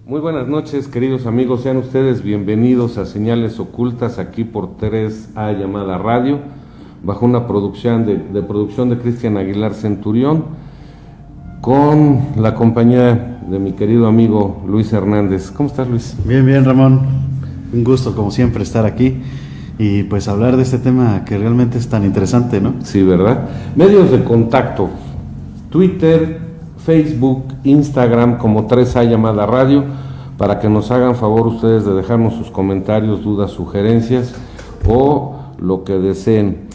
Muy buenas noches, queridos amigos, sean ustedes bienvenidos a Señales Ocultas, aquí por 3A llamada Radio, bajo una producción de Cristian Aguilar Centurión, con la compañía de mi querido amigo Luis Hernández. ¿Cómo estás, Luis? Bien, Ramón. Un gusto, como siempre, estar aquí y pues hablar de este tema que realmente es tan interesante, ¿no? Sí, ¿verdad? Medios de contacto: Twitter, Facebook, Instagram, como 3A llamada Radio, para que nos hagan favor ustedes de dejarnos sus comentarios, dudas, sugerencias o lo que deseen.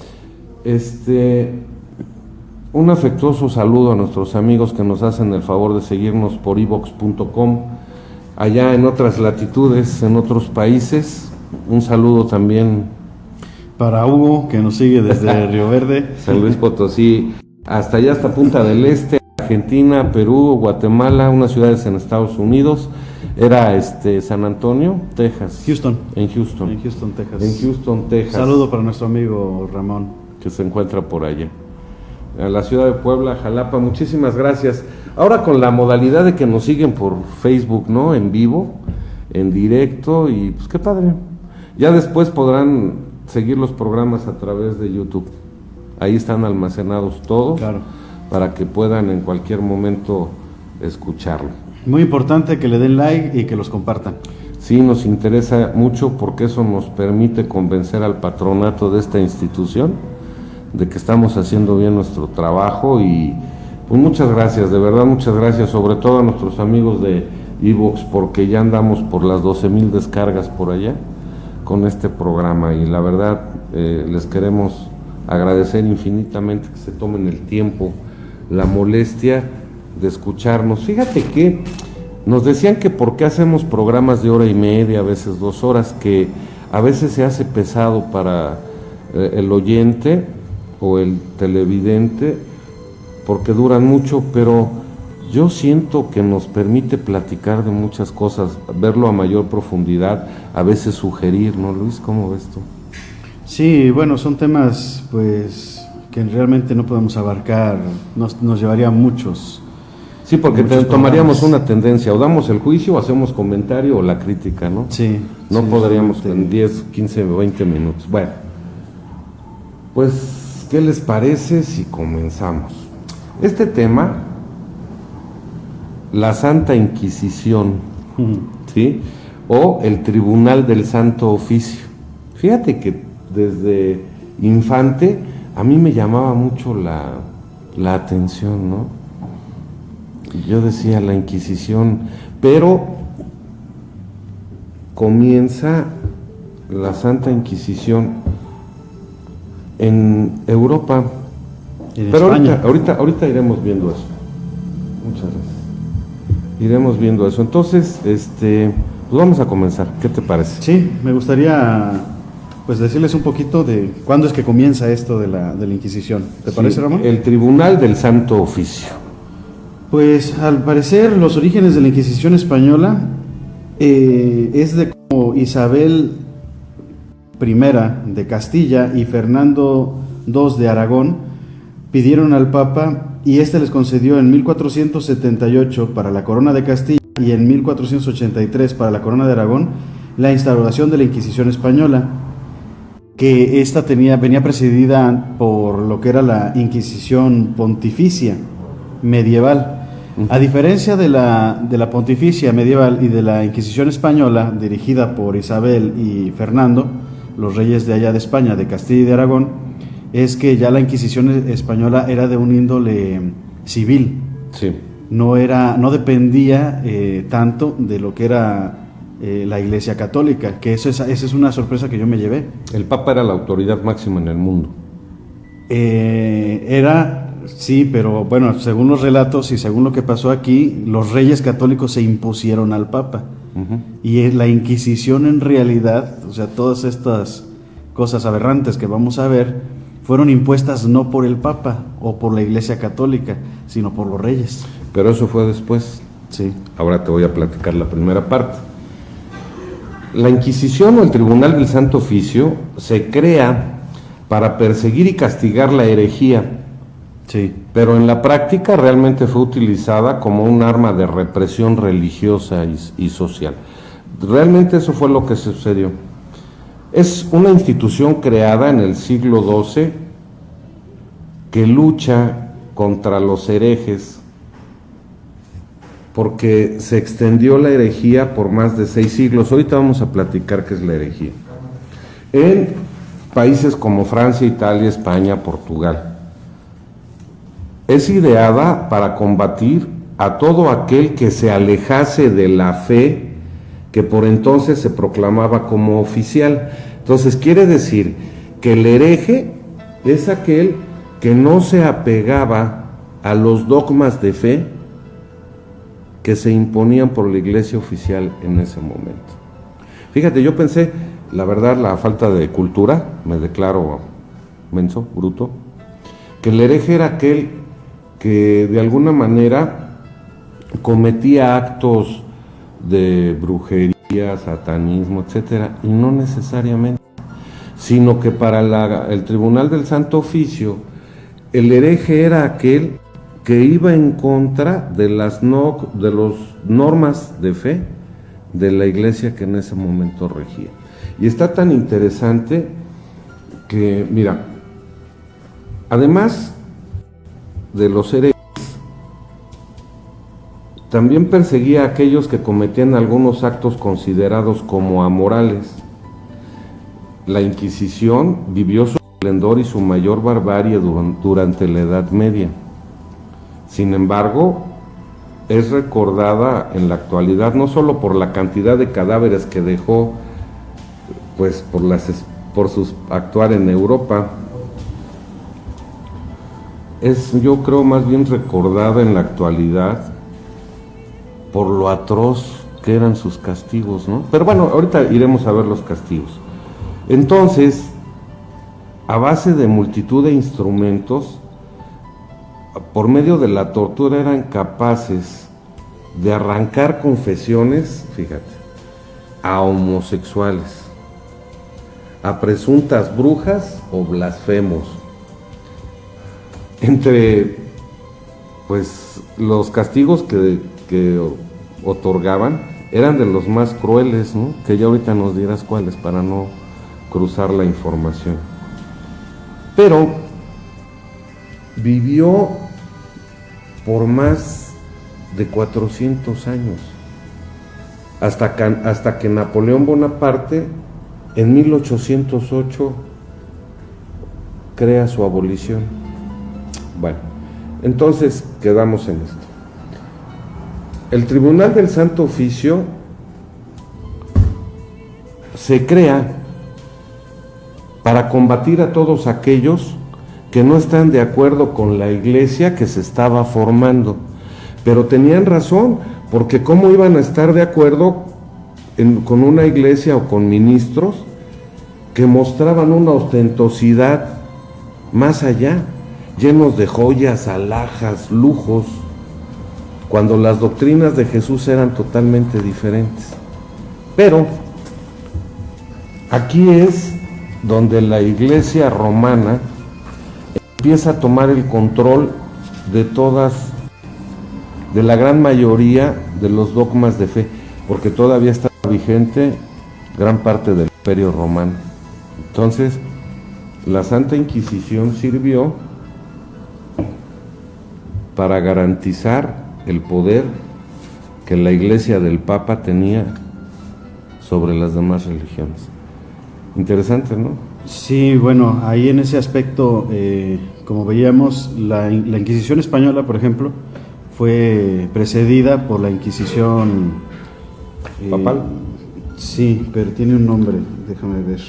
Un afectuoso saludo a nuestros amigos que nos hacen el favor de seguirnos por iVox.com, allá en otras latitudes, en otros países. Un saludo también para Hugo, que nos sigue desde Río Verde, San Luis Potosí, hasta allá, hasta Punta del Este, Argentina, Perú, Guatemala, unas ciudades en Estados Unidos. Era San Antonio, Texas. En Houston, Texas. Saludo para nuestro amigo Ramón, que se encuentra por allá. A la ciudad de Puebla, Jalapa, muchísimas gracias. Ahora con la modalidad de que nos siguen por Facebook, ¿no? En vivo, en directo, y pues qué padre. Ya después podrán seguir los programas a través de YouTube. Ahí están almacenados todos, claro, para que puedan en cualquier momento escucharlo. Muy importante que le den like y que los compartan. Sí, nos interesa mucho porque eso nos permite convencer al patronato de esta institución de que estamos haciendo bien nuestro trabajo, y pues muchas gracias, de verdad muchas gracias, sobre todo a nuestros amigos de iVox, porque ya andamos por las 12,000 descargas por allá con este programa, y la verdad les queremos agradecer infinitamente que se tomen el tiempo, la molestia de escucharnos. Fíjate que nos decían que por qué hacemos programas de hora y media, a veces 2 horas, que a veces se hace pesado para el oyente o el televidente, porque duran mucho, pero yo siento que nos permite platicar de muchas cosas, verlo a mayor profundidad, a veces sugerir, ¿no, Luis? ¿Cómo ves tú? Sí, bueno, son temas pues que realmente no podemos abarcar, nos llevaría muchos. Sí, porque tomaríamos una tendencia, o damos el juicio, o hacemos comentario, o la crítica, ¿no? Sí. No sí, podríamos en 10, 15, 20 minutos. Bueno, pues, ¿qué les parece si comenzamos? Este tema, la Santa Inquisición, ¿sí? O el Tribunal del Santo Oficio. Fíjate que desde infante a mí me llamaba mucho la atención, ¿no? Yo decía la Inquisición, pero comienza la Santa Inquisición en Europa, pero España. ahorita iremos viendo eso. Muchas gracias. Iremos viendo eso. Entonces, pues vamos a comenzar. ¿Qué te parece? Sí, me gustaría pues decirles un poquito de cuándo es que comienza esto de la Inquisición. ¿Te parece, Ramón? El Tribunal del Santo Oficio. Pues al parecer los orígenes de la Inquisición española es de como Isabel I de Castilla y Fernando II de Aragón pidieron al Papa, y este les concedió en 1478 para la corona de Castilla y en 1483 para la corona de Aragón la instauración de la Inquisición española, que esta venía presidida por lo que era la Inquisición pontificia medieval. A diferencia de la pontificia medieval y de la Inquisición española, dirigida por Isabel y Fernando, los reyes de allá de España, de Castilla y de Aragón, es que ya la Inquisición española era de un índole civil. Sí. No dependía tanto de lo que era la Iglesia Católica, que esa es una sorpresa que yo me llevé. El Papa era la autoridad máxima en el mundo. Sí, pero bueno, según los relatos y según lo que pasó aquí, los reyes católicos se impusieron al Papa. Y la Inquisición en realidad, o sea, todas estas cosas aberrantes que vamos a ver, fueron impuestas no por el Papa o por la Iglesia Católica, sino por los reyes. Pero eso fue después. Sí. Ahora te voy a platicar la primera parte. La Inquisición o el Tribunal del Santo Oficio se crea para perseguir y castigar la herejía Sí. Pero en la práctica realmente fue utilizada como un arma de represión religiosa y social. Realmente eso fue lo que sucedió. Es una institución creada en el siglo XII que lucha contra los herejes, porque se extendió la herejía por más de 6 siglos. Ahorita vamos a platicar qué es la herejía. En países como Francia, Italia, España, Portugal. Es ideada para combatir a todo aquel que se alejase de la fe que por entonces se proclamaba como oficial. Entonces quiere decir que el hereje es aquel que no se apegaba a los dogmas de fe que se imponían por la iglesia oficial en ese momento. Fíjate, yo pensé, la verdad, la falta de cultura, me declaro menso, bruto, que el hereje era aquel que de alguna manera cometía actos de brujería, satanismo, etcétera, y no necesariamente, sino que para el Tribunal del Santo Oficio, el hereje era aquel que iba en contra de las normas de fe de la iglesia que en ese momento regía. Y está tan interesante que, mira, además de los herejes, también perseguía a aquellos que cometían algunos actos considerados como amorales. La Inquisición vivió su esplendor y su mayor barbarie durante la Edad Media. Sin embargo, es recordada en la actualidad no solo por la cantidad de cadáveres que dejó, pues por su actuar en Europa, es, yo creo, más bien recordada en la actualidad por lo atroz que eran sus castigos, ¿no? Pero bueno, ahorita iremos a ver los castigos. Entonces, a base de multitud de instrumentos, por medio de la tortura eran capaces de arrancar confesiones, fíjate, a homosexuales, a presuntas brujas o blasfemos. Entre, pues, los castigos que otorgaban eran de los más crueles, ¿no? Que ya ahorita nos dirás cuáles para no cruzar la información. Pero vivió por más de 400 años, hasta que Napoleón Bonaparte en 1808 crea su abolición. Bueno, entonces quedamos en esto. El Tribunal del Santo Oficio se crea para combatir a todos aquellos que no están de acuerdo con la iglesia que se estaba formando. Pero tenían razón, porque ¿cómo iban a estar de acuerdo con una iglesia o con ministros que mostraban una ostentosidad más allá, llenos de joyas, alhajas, lujos, cuando las doctrinas de Jesús eran totalmente diferentes? Pero aquí es donde la iglesia romana empieza a tomar el control de la gran mayoría de los dogmas de fe, porque todavía está vigente gran parte del Imperio Romano. Entonces, la Santa Inquisición sirvió para garantizar el poder que la Iglesia del Papa tenía sobre las demás religiones. Interesante, ¿no? Sí, bueno, ahí en ese aspecto, como veíamos, la Inquisición española, por ejemplo, fue precedida por la Inquisición ¿Papal? Sí, pero tiene un nombre, déjame ver.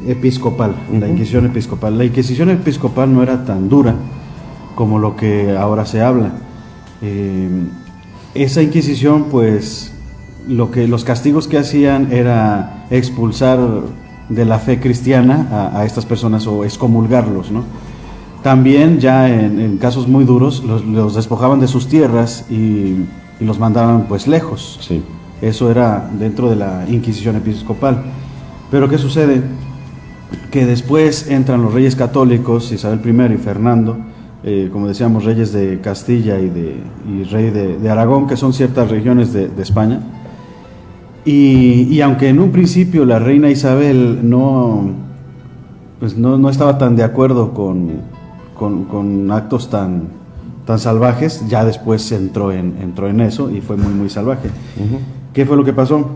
Episcopal, la Inquisición episcopal. La Inquisición episcopal no era tan dura como lo que ahora se habla. Esa Inquisición, pues, los castigos que hacían era expulsar de la fe cristiana a estas personas o excomulgarlos, ¿no? También ya en casos muy duros los despojaban de sus tierras y los mandaban pues lejos. Sí. Eso era dentro de la Inquisición episcopal. Pero ¿qué sucede? que después entran los reyes católicos, Isabel I y Fernando, como decíamos, reyes de Castilla y rey de Aragón, que son ciertas regiones de España. Y aunque en un principio la reina Isabel no estaba tan de acuerdo con actos tan salvajes, ya después entró en eso y fue muy, muy salvaje. Ujú. ¿Qué fue lo que pasó?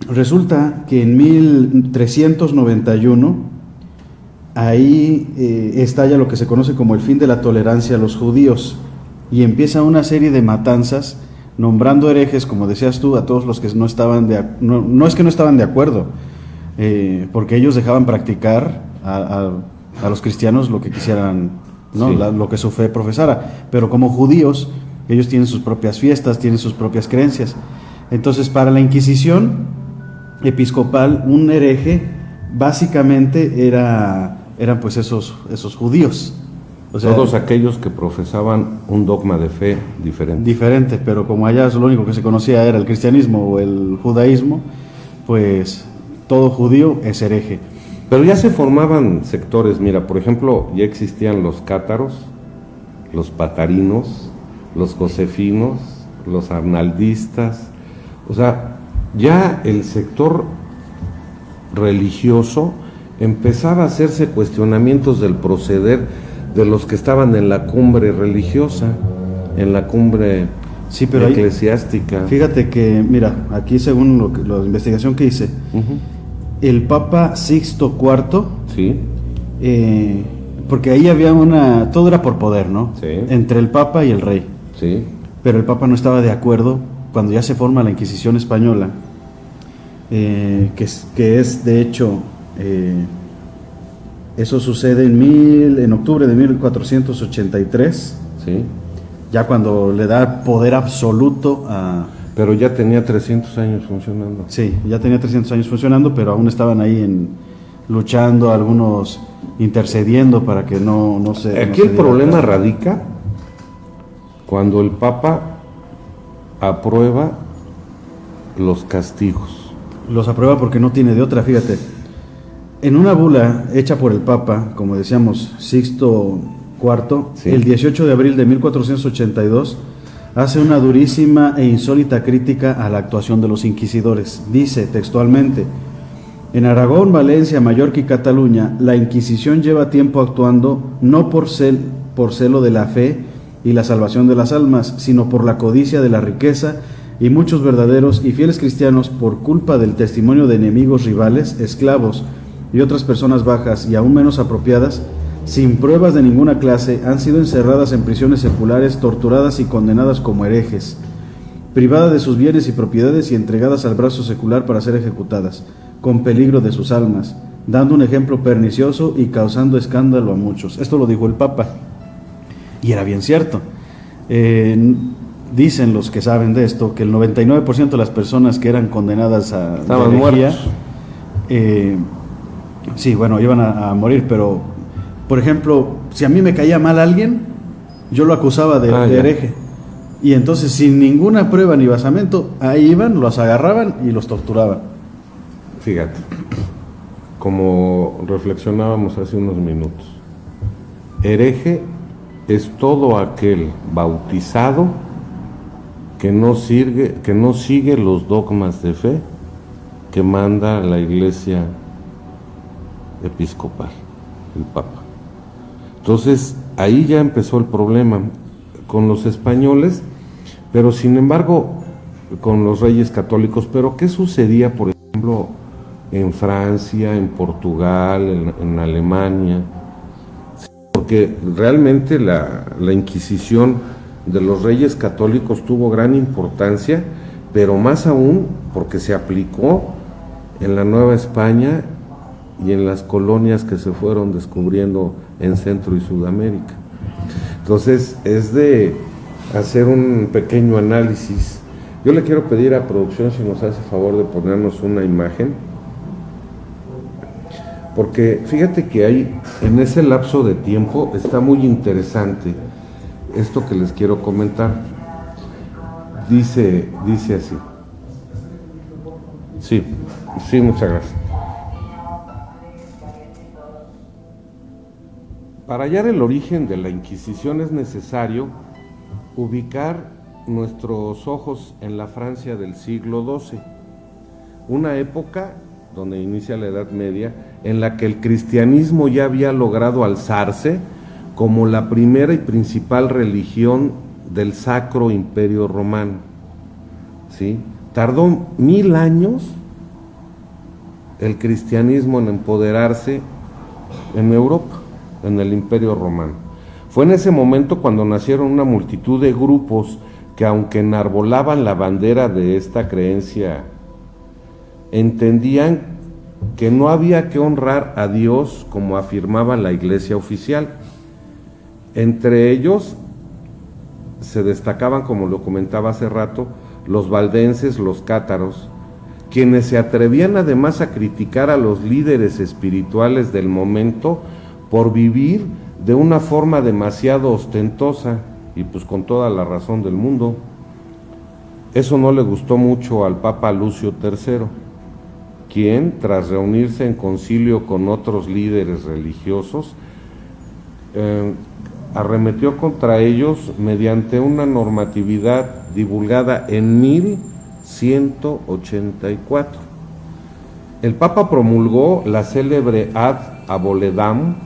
Resulta que en 1391 ahí estalla lo que se conoce como el fin de la tolerancia a los judíos y empieza una serie de matanzas nombrando herejes, como decías tú, a todos los que no estaban no es que no estaban de acuerdo, porque ellos dejaban practicar a los cristianos lo que quisieran, ¿no? Sí. Lo que su fe profesara, pero como judíos ellos tienen sus propias fiestas, tienen sus propias creencias. Entonces, para la Inquisición episcopal, un hereje básicamente eran pues esos judíos. O sea, todos aquellos que profesaban un dogma de fe diferente. Diferente, pero como allá lo único que se conocía era el cristianismo o el judaísmo, pues todo judío es hereje. Pero ya se formaban sectores, mira, por ejemplo, ya existían los cátaros, los patarinos, los josefinos, los arnaldistas, o sea, ya el sector religioso empezaba a hacerse cuestionamientos del proceder de los que estaban en la cumbre religiosa, en la cumbre Sí, pero eclesiástica. Fíjate que, mira, aquí según la investigación que hice, Ujú. el Papa Sixto IV, Sí, porque ahí había todo era por poder, ¿no? Sí. Entre el Papa y el rey. sí, Pero el Papa no estaba de acuerdo cuando ya se forma la Inquisición española, que es de hecho, eso sucede en octubre de 1483, sí. ya cuando le da poder absoluto a... Pero ya tenía 300 años funcionando. Sí, ya tenía 300 años funcionando, pero aún estaban ahí luchando, algunos intercediendo para que no se... Aquí el problema radica cuando el Papa aprueba los castigos. Los aprueba porque no tiene de otra, fíjate. En una bula hecha por el Papa, como decíamos, Sixto IV, Sí. el 18 de abril de 1482, hace una durísima e insólita crítica a la actuación de los inquisidores. Dice textualmente: en Aragón, Valencia, Mallorca y Cataluña, la Inquisición lleva tiempo actuando no por celo de la fe y la salvación de las almas, sino por la codicia de la riqueza, y muchos verdaderos y fieles cristianos, por culpa del testimonio de enemigos rivales, esclavos y otras personas bajas y aún menos apropiadas, sin pruebas de ninguna clase, han sido encerradas en prisiones seculares, torturadas y condenadas como herejes, privadas de sus bienes y propiedades y entregadas al brazo secular para ser ejecutadas, con peligro de sus almas, dando un ejemplo pernicioso y causando escándalo a muchos. Esto lo dijo el Papa, y era bien cierto. Dicen los que saben de esto que el 99% de las personas que eran condenadas Estaban de herejía, muertos. Sí, bueno, iban a morir, pero, por ejemplo, si a mí me caía mal alguien, yo lo acusaba de ya. hereje. Y entonces, sin ninguna prueba ni basamento, ahí iban, los agarraban y los torturaban. Fíjate, como reflexionábamos hace unos minutos, hereje es todo aquel bautizado que no sigue los dogmas de fe que manda la Iglesia episcopal, el Papa. Entonces, ahí ya empezó el problema con los españoles, pero sin embargo, con los reyes católicos. Pero ¿qué sucedía, por ejemplo, en Francia, en Portugal, en Alemania? Porque realmente la Inquisición de los reyes católicos tuvo gran importancia, pero más aún porque se aplicó en la Nueva España y en las colonias que se fueron descubriendo en Centro y Sudamérica. Entonces, es de hacer un pequeño análisis. Yo le quiero pedir a producción si nos hace favor de ponernos una imagen, porque fíjate que ahí, en ese lapso de tiempo, está muy interesante esto que les quiero comentar. Dice así. Sí, muchas gracias. Para hallar el origen de la Inquisición es necesario ubicar nuestros ojos en la Francia del siglo XII, una época donde inicia la Edad Media, en la que el cristianismo ya había logrado alzarse como la primera y principal religión del Sacro Imperio Romano. ¿Sí? Tardó 1000 años el cristianismo en empoderarse en Europa, en el Imperio Romano. Fue en ese momento cuando nacieron una multitud de grupos que, aunque enarbolaban la bandera de esta creencia, entendían que no había que honrar a Dios como afirmaba la Iglesia oficial. Entre ellos se destacaban, como lo comentaba hace rato, los valdenses, los cátaros, quienes se atrevían además a criticar a los líderes espirituales del momento por vivir de una forma demasiado ostentosa, y pues con toda la razón del mundo. Eso no le gustó mucho al Papa Lucio III, quien, tras reunirse en concilio con otros líderes religiosos, arremetió contra ellos mediante una normatividad divulgada en 1184. El Papa promulgó la célebre Ad Aboledam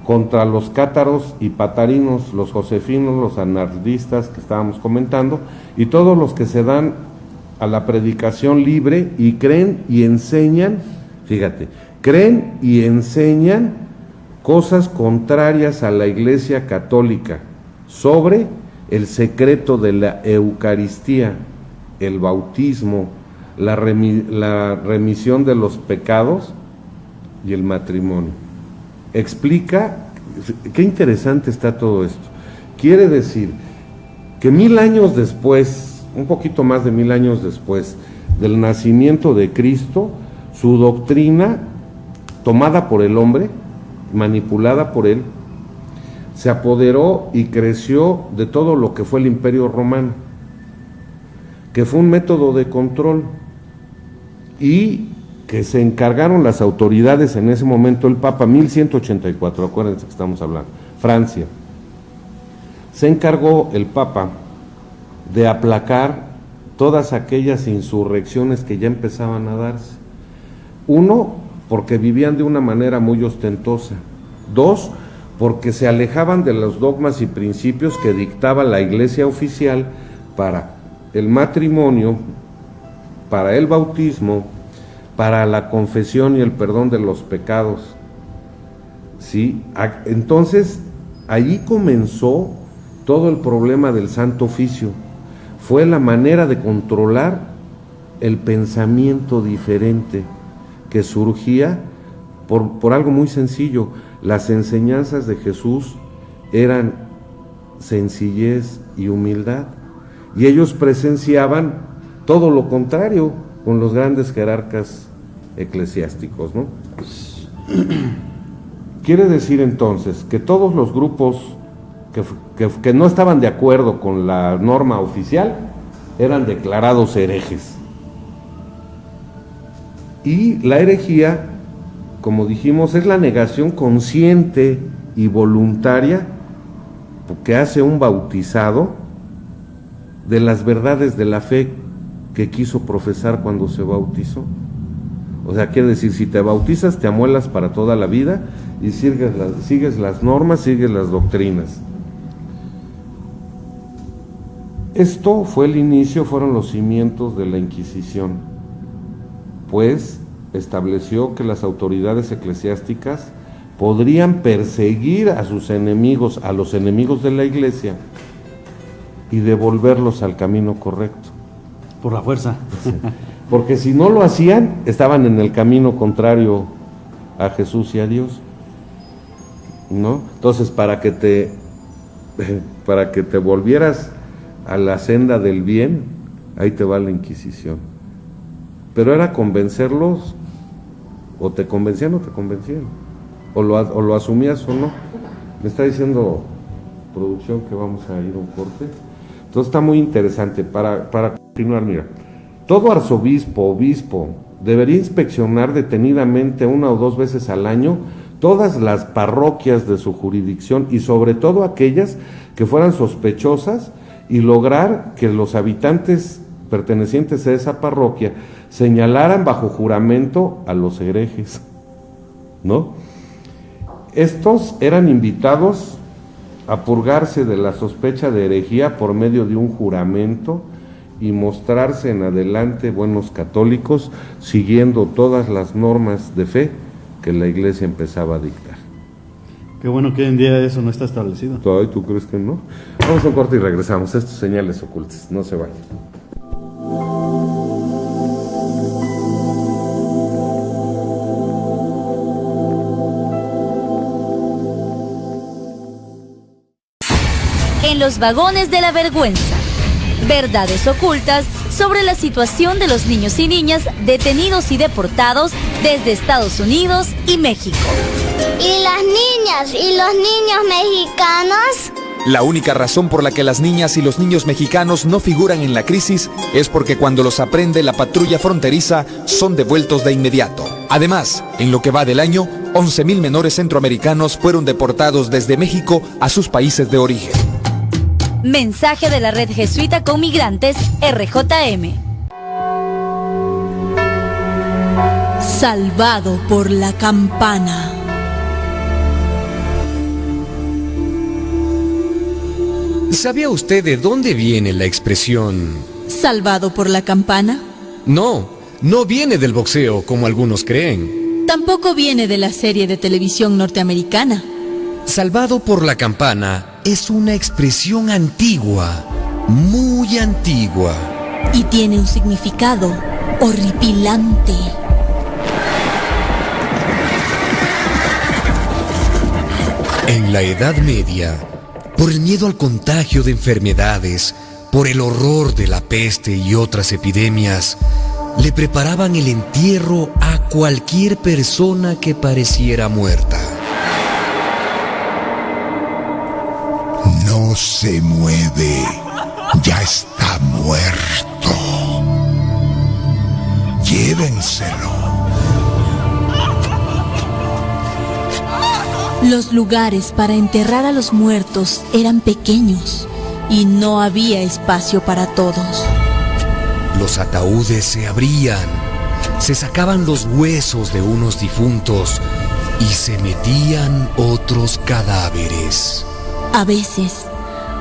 contra los cátaros y patarinos, los josefinos, los anardistas que estábamos comentando, y todos los que se dan a la predicación libre y creen y enseñan, fíjate, creen y enseñan cosas contrarias a la Iglesia Católica sobre el secreto de la Eucaristía, el bautismo, la remisión de los pecados y el matrimonio. Explica, qué interesante está todo esto. Quiere decir que 1000 años después, un poquito más de 1000 años después del nacimiento de Cristo, su doctrina, tomada por el hombre, manipulada por él, se apoderó y creció de todo lo que fue el Imperio Romano, que fue un método de control, y que se encargaron las autoridades en ese momento, el Papa, 1184, acuérdense que estamos hablando, Francia. Se encargó el Papa de aplacar todas aquellas insurrecciones que ya empezaban a darse. Uno, porque vivían de una manera muy ostentosa. Dos, porque se alejaban de los dogmas y principios que dictaba la Iglesia oficial para el matrimonio, para el bautismo, para la confesión y el perdón de los pecados. ¿Sí? Entonces, allí comenzó todo el problema del Santo Oficio. Fue la manera de controlar el pensamiento diferente que surgía por algo muy sencillo. Las enseñanzas de Jesús eran sencillez y humildad, y ellos presenciaban todo lo contrario con los grandes jerarcas eclesiásticos, ¿no? Quiere decir entonces que todos los grupos que no estaban de acuerdo con la norma oficial eran declarados herejes. Y la herejía, como dijimos, es la negación consciente y voluntaria que hace un bautizado de las verdades de la fe que quiso profesar cuando se bautizó. O sea, quiere decir, si te bautizas, te amuelas para toda la vida y sigues las normas, sigues las doctrinas. Esto fue el inicio, fueron los cimientos de la Inquisición, pues estableció que las autoridades eclesiásticas podrían perseguir a sus enemigos, a los enemigos de la Iglesia, y devolverlos al camino correcto. Por la fuerza. Sí. Porque si no lo hacían, estaban en el camino contrario a Jesús y a Dios, ¿no? Entonces, para que te volvieras a la senda del bien, ahí te va la Inquisición. Pero era convencerlos, o te convencían o te convencían, o lo asumías o no. Me está diciendo producción que vamos a ir a un corte. Entonces está muy interesante. Para continuar, mira, todo arzobispo, obispo, debería inspeccionar detenidamente 1 o 2 veces al año todas las parroquias de su jurisdicción y sobre todo aquellas que fueran sospechosas y lograr que los habitantes pertenecientes a esa parroquia señalaran bajo juramento a los herejes, ¿no? Estos eran invitados a purgarse de la sospecha de herejía por medio de un juramento y mostrarse en adelante buenos católicos, siguiendo todas las normas de fe que la Iglesia empezaba a dictar. Qué bueno que hoy en día eso no está establecido. Ay, ¿tú crees que no? Vamos a un corte y regresamos. Estos señales ocultas, no se vayan. En los vagones de la vergüenza, verdades ocultas sobre la situación de los niños y niñas detenidos y deportados desde Estados Unidos y México. ¿Y las niñas y los niños mexicanos? La única razón por la que las niñas y los niños mexicanos no figuran en la crisis es porque cuando los aprende la patrulla fronteriza son devueltos de inmediato. Además, en lo que va del año, 11,000 menores centroamericanos fueron deportados desde México a sus países de origen. Mensaje de la Red Jesuita con Migrantes, RJM. Salvado por la campana. ¿Sabía usted de dónde viene la expresión ¿Salvado por la campana? No, no viene del boxeo como algunos creen. Tampoco viene de la serie de televisión norteamericana. Salvado por la campana es una expresión antigua, muy antigua. Y tiene un significado horripilante. En la Edad Media, por el miedo al contagio de enfermedades, por el horror de la peste y otras epidemias, le preparaban el entierro a cualquier persona que pareciera muerta. No se mueve, ya está muerto. Llévenselo. Los lugares para enterrar a los muertos eran pequeños y no había espacio para todos. Los ataúdes se abrían, se sacaban los huesos de unos difuntos y se metían otros cadáveres. A veces,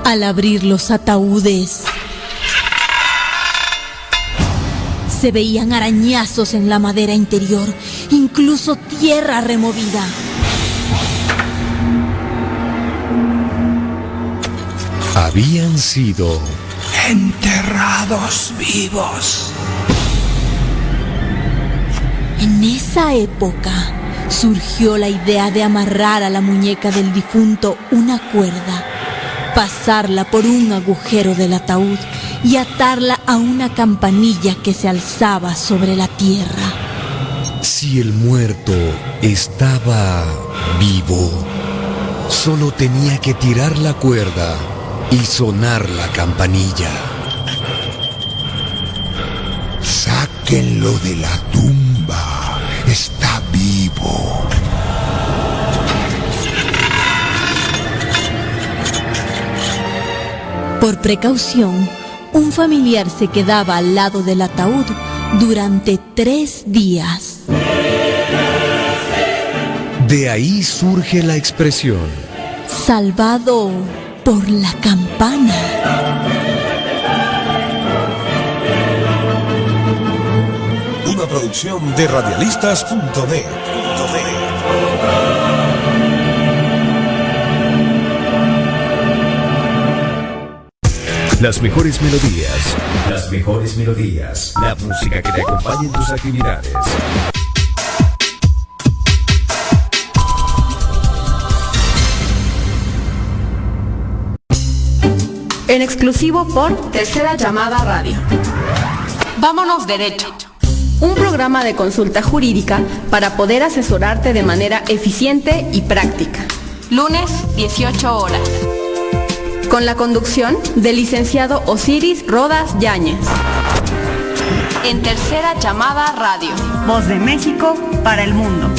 al abrir los ataúdes, se veían arañazos en la madera interior, incluso tierra removida. Habían sido enterrados vivos. En esa época surgió la idea de amarrar a la muñeca del difunto una cuerda, pasarla por un agujero del ataúd y atarla a una campanilla que se alzaba sobre la tierra. Si el muerto estaba vivo, solo tenía que tirar la cuerda y sonar la campanilla. Sáquenlo de la tumba, está vivo. Por precaución, un familiar se quedaba al lado del ataúd durante 3 días. De ahí surge la expresión salvado por la campana. Una producción de radialistas.net. Las mejores melodías. Las mejores melodías. La música que te acompañe en tus actividades. En exclusivo por Tercera Llamada Radio. Vámonos derecho. Un programa de consulta jurídica para poder asesorarte de manera eficiente y práctica. Lunes, 18 horas. Con la conducción del licenciado Osiris Rodas Yáñez. En Tercera Llamada Radio. Voz de México para el mundo.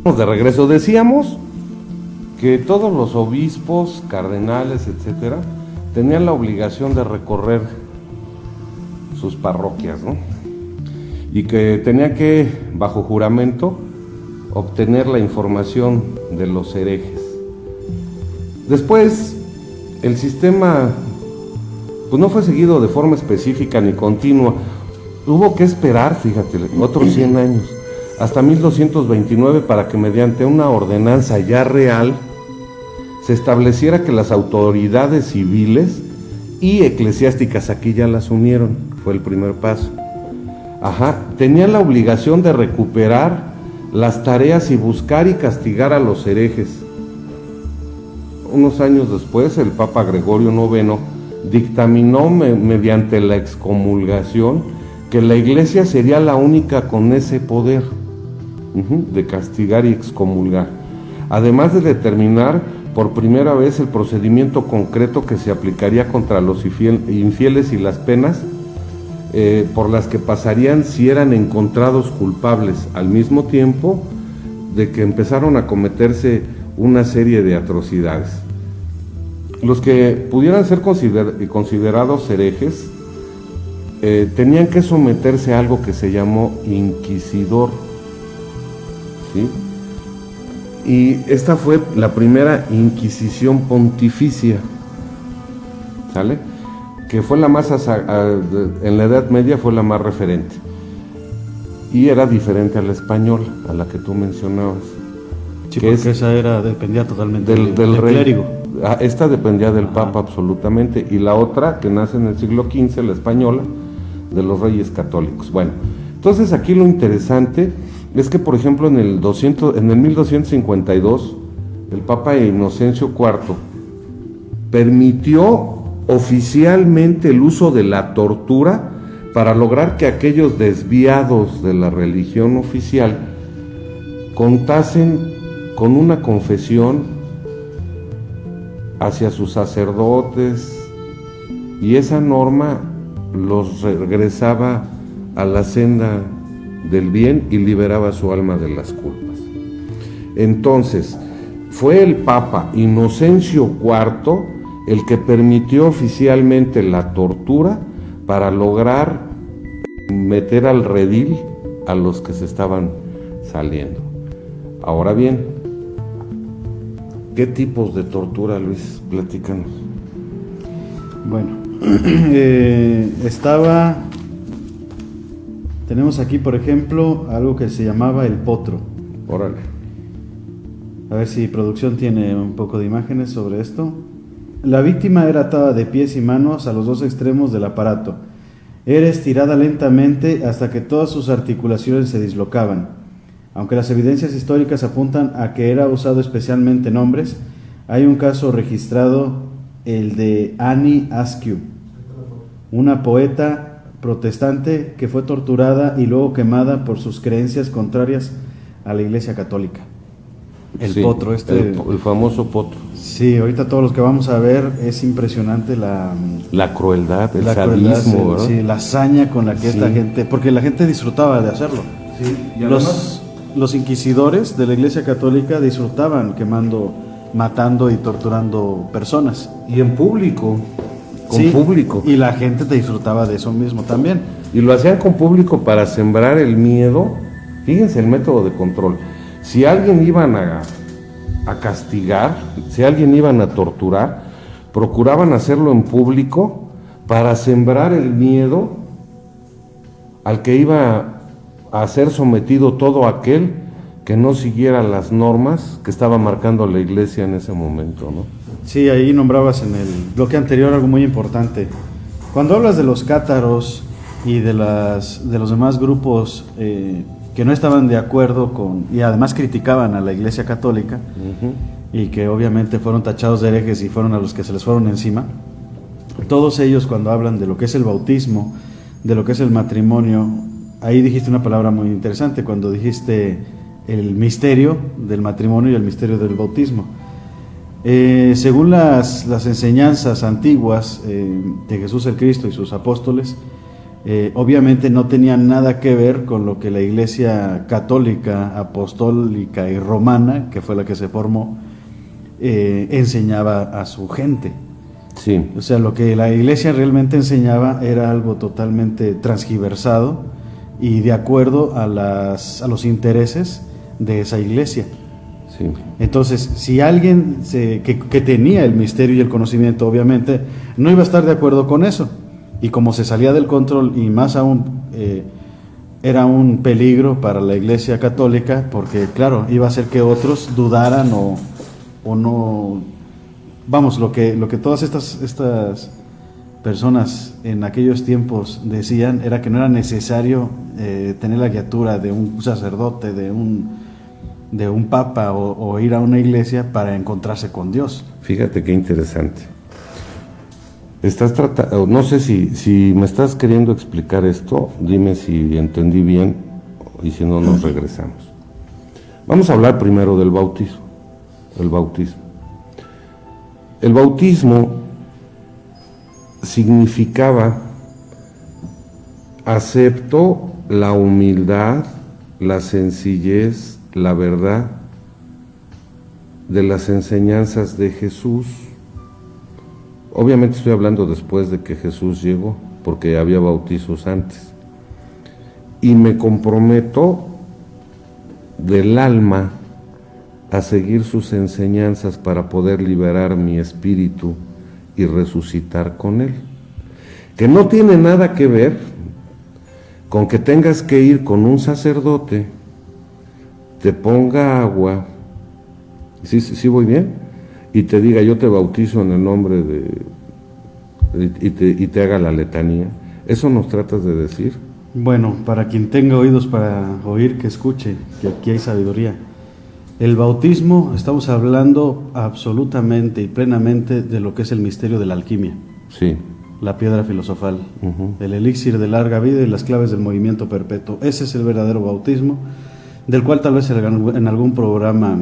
De regreso, decíamos que todos los obispos, cardenales, etcétera, tenían la obligación de recorrer sus parroquias, ¿no? Y que tenía que, bajo juramento, obtener la información de los herejes. Después, el sistema pues no fue seguido de forma específica ni continua. Hubo que esperar, fíjate, otros 100 años, hasta 1229, para que mediante una ordenanza ya real se estableciera que las autoridades civiles y eclesiásticas, aquí ya las unieron, fue el primer paso. Tenían la obligación de recuperar las tareas y buscar y castigar a los herejes. Unos años después, el Papa Gregorio IX dictaminó mediante la excomulgación que la Iglesia sería la única con ese poder de castigar y excomulgar, además de determinar por primera vez el procedimiento concreto que se aplicaría contra los infieles y las penas por las que pasarían si eran encontrados culpables, al mismo tiempo de que empezaron a cometerse una serie de atrocidades. Los que pudieran ser considerados herejes tenían que someterse a algo que se llamó inquisidor, ¿sí? Y esta fue la primera Inquisición pontificia, ¿sale? Que fue la más, en la Edad Media fue la más referente, y era diferente a la española, a la que tú mencionabas. Sí, porque esa dependía totalmente del rey. clérigo. Esta dependía del Papa absolutamente, y la otra, que nace en el siglo XV, la española, de los reyes católicos. Bueno, entonces aquí lo interesante es que, por ejemplo, en el 1252, el Papa Inocencio IV permitió oficialmente el uso de la tortura para lograr que aquellos desviados de la religión oficial contasen con una confesión hacia sus sacerdotes, y esa norma los regresaba a la senda del bien y liberaba su alma de las culpas. Entonces, fue el Papa Inocencio IV el que permitió oficialmente la tortura para lograr meter al redil a los que se estaban saliendo. Ahora bien, ¿qué tipos de tortura, Luis? Platícanos. Bueno, tenemos aquí, por ejemplo, algo que se llamaba el potro. Órale. A ver si producción tiene un poco de imágenes sobre esto. La víctima era atada de pies y manos a los dos extremos del aparato. Era estirada lentamente hasta que todas sus articulaciones se dislocaban. Aunque las evidencias históricas apuntan a que era usado especialmente en hombres, hay un caso registrado, el de Annie Askew, una poeta protestante que fue torturada y luego quemada por sus creencias contrarias a la Iglesia Católica. El potro, el famoso potro. Sí, ahorita todos los que vamos a ver, es impresionante la crueldad, el sadismo, ¿verdad? Sí, la hazaña con la que esta gente, porque la gente disfrutaba de hacerlo. Sí, y además, los inquisidores de la Iglesia Católica disfrutaban quemando, matando y torturando personas. Y en público, público. Y la gente disfrutaba de eso mismo también. Y lo hacían con público para sembrar el miedo. Fíjense el método de control. Si alguien iban a castigar, si alguien iban a torturar, procuraban hacerlo en público para sembrar el miedo al que iba a ser sometido todo aquel que no siguiera las normas que estaba marcando la Iglesia en ese momento, ¿no? Sí, ahí nombrabas en el bloque anterior algo muy importante. Cuando hablas de los cátaros y de los demás grupos que no estaban de acuerdo con, y además criticaban a la Iglesia Católica, y que obviamente fueron tachados de herejes y fueron a los que se les fueron encima, todos ellos, cuando hablan de lo que es el bautismo, de lo que es el matrimonio, ahí dijiste una palabra muy interesante cuando dijiste el misterio del matrimonio y el misterio del bautismo. Según las enseñanzas antiguas de Jesús el Cristo y sus apóstoles, obviamente no tenía nada que ver con lo que la Iglesia católica, apostólica y romana, que fue la que se formó, enseñaba a su gente. Sí. O sea, lo que la Iglesia realmente enseñaba era algo totalmente transgiversado y de acuerdo a los intereses de esa Iglesia. Sí. Entonces, si alguien que tenía el misterio y el conocimiento, obviamente, no iba a estar de acuerdo con eso. Y como se salía del control, y más aún era un peligro para la Iglesia católica, porque claro, iba a hacer que otros dudaran o no, vamos, lo que todas estas personas en aquellos tiempos decían era que no era necesario tener la guiatura de un sacerdote, de un papa o ir a una iglesia para encontrarse con Dios. Fíjate qué interesante. Estás tratando, no sé si me estás queriendo explicar esto, dime si entendí bien y si no nos regresamos. Vamos a hablar primero del bautismo. El bautismo significaba acepto la humildad, la sencillez, la verdad de las enseñanzas de Jesús. Obviamente estoy hablando después de que Jesús llegó, porque había bautizos antes. Y me comprometo del alma a seguir sus enseñanzas para poder liberar mi espíritu y resucitar con él. Que no tiene nada que ver con que tengas que ir con un sacerdote, te ponga agua, ¿sí voy bien? Y te diga, yo te bautizo en el nombre y te haga la letanía. ¿Eso nos tratas de decir? Bueno, para quien tenga oídos para oír, que escuche, que aquí hay sabiduría. El bautismo, estamos hablando absolutamente y plenamente de lo que es el misterio de la alquimia. Sí. La piedra filosofal, el elixir de larga vida y las claves del movimiento perpetuo. Ese es el verdadero bautismo, del cual tal vez en algún programa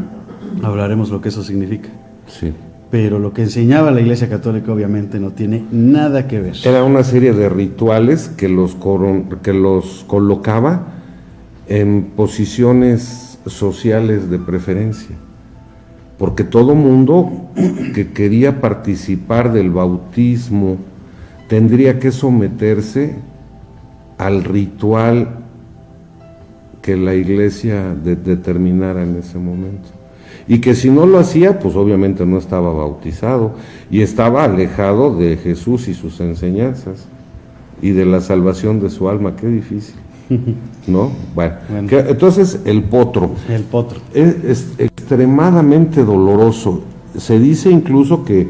hablaremos lo que eso significa. Sí. Pero lo que enseñaba la Iglesia Católica obviamente no tiene nada que ver. Era una serie de rituales que los colocaba en posiciones sociales de preferencia, porque todo mundo que quería participar del bautismo tendría que someterse al ritual que la Iglesia determinara en ese momento. Y que si no lo hacía, pues obviamente no estaba bautizado y estaba alejado de Jesús y sus enseñanzas y de la salvación de su alma. Qué difícil, ¿no? Bueno. Entonces el potro es extremadamente doloroso. Se dice incluso que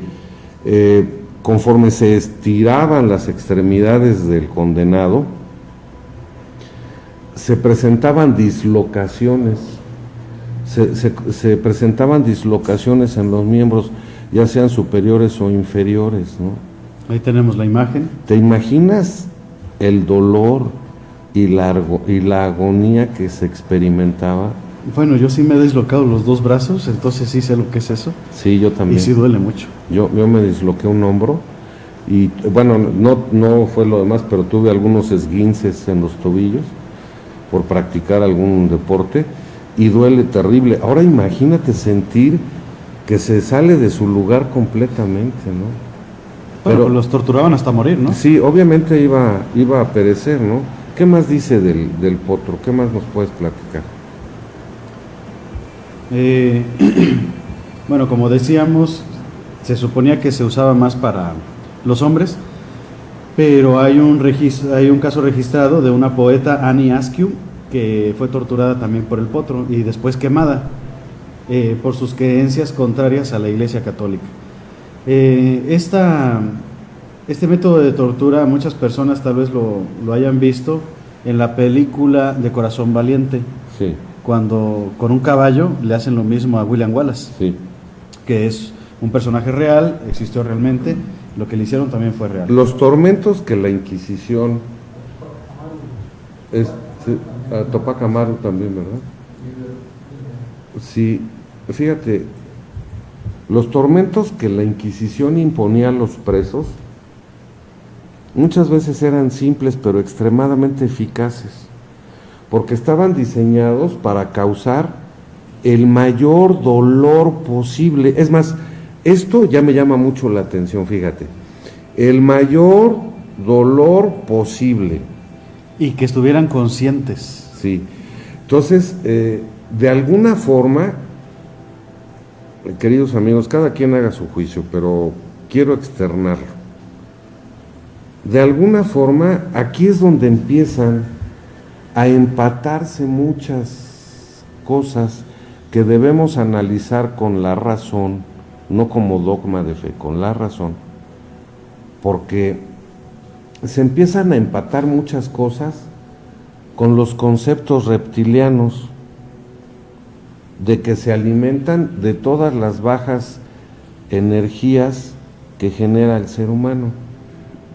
conforme se estiraban las extremidades del condenado, se presentaban dislocaciones. Se presentaban dislocaciones en los miembros, ya sean superiores o inferiores, ¿no? Ahí tenemos la imagen. ¿Te imaginas el dolor y la agonía que se experimentaba? Bueno, yo sí me he dislocado los dos brazos, entonces sí sé lo que es eso. Sí, yo también. Y sí duele mucho. Yo me disloqué un hombro y, bueno, no fue lo demás, pero tuve algunos esguinces en los tobillos por practicar algún deporte. Y duele terrible. Ahora imagínate sentir que se sale de su lugar completamente, ¿no? Pero los torturaban hasta morir, ¿no? Sí, obviamente iba a perecer, ¿no? ¿Qué más dice del potro? ¿Qué más nos puedes platicar? Bueno, como decíamos, se suponía que se usaba más para los hombres, pero hay un caso registrado de una poeta, Annie Askew, que fue torturada también por el potro y después quemada por sus creencias contrarias a la Iglesia Católica. Este método de tortura muchas personas tal vez lo hayan visto en la película de Corazón Valiente, sí, cuando con un caballo le hacen lo mismo a William Wallace, sí, que es un personaje real, existió realmente, lo que le hicieron también fue real. Los tormentos que la Inquisición a Tupac Amaru también, ¿verdad? Sí, fíjate, los tormentos que la Inquisición imponía a los presos muchas veces eran simples pero extremadamente eficaces, porque estaban diseñados para causar el mayor dolor posible. Es más, esto ya me llama mucho la atención, fíjate, el mayor dolor posible. Y que estuvieran conscientes. Sí, entonces, de alguna forma, queridos amigos, cada quien haga su juicio, pero quiero externarlo. De alguna forma, aquí es donde empiezan a empatarse muchas cosas que debemos analizar con la razón, no como dogma de fe, con la razón, porque se empiezan a empatar muchas cosas con los conceptos reptilianos de que se alimentan de todas las bajas energías que genera el ser humano.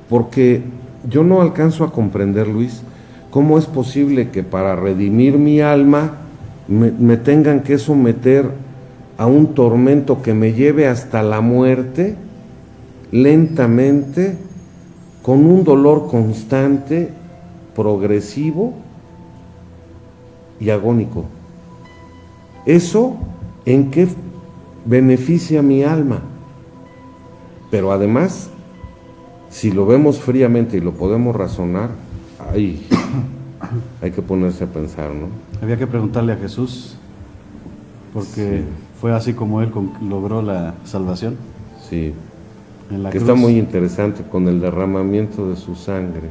Porque yo no alcanzo a comprender, Luis, cómo es posible que para redimir mi alma me tengan que someter a un tormento que me lleve hasta la muerte, lentamente, con un dolor constante, progresivo y agónico. ¿Eso en qué beneficia mi alma? Pero además, si lo vemos fríamente y lo podemos razonar, hay que ponerse a pensar, ¿no? Había que preguntarle a Jesús, porque sí, fue así como él logró la salvación. Sí, en la que cruz. Está muy interesante con el derramamiento de su sangre,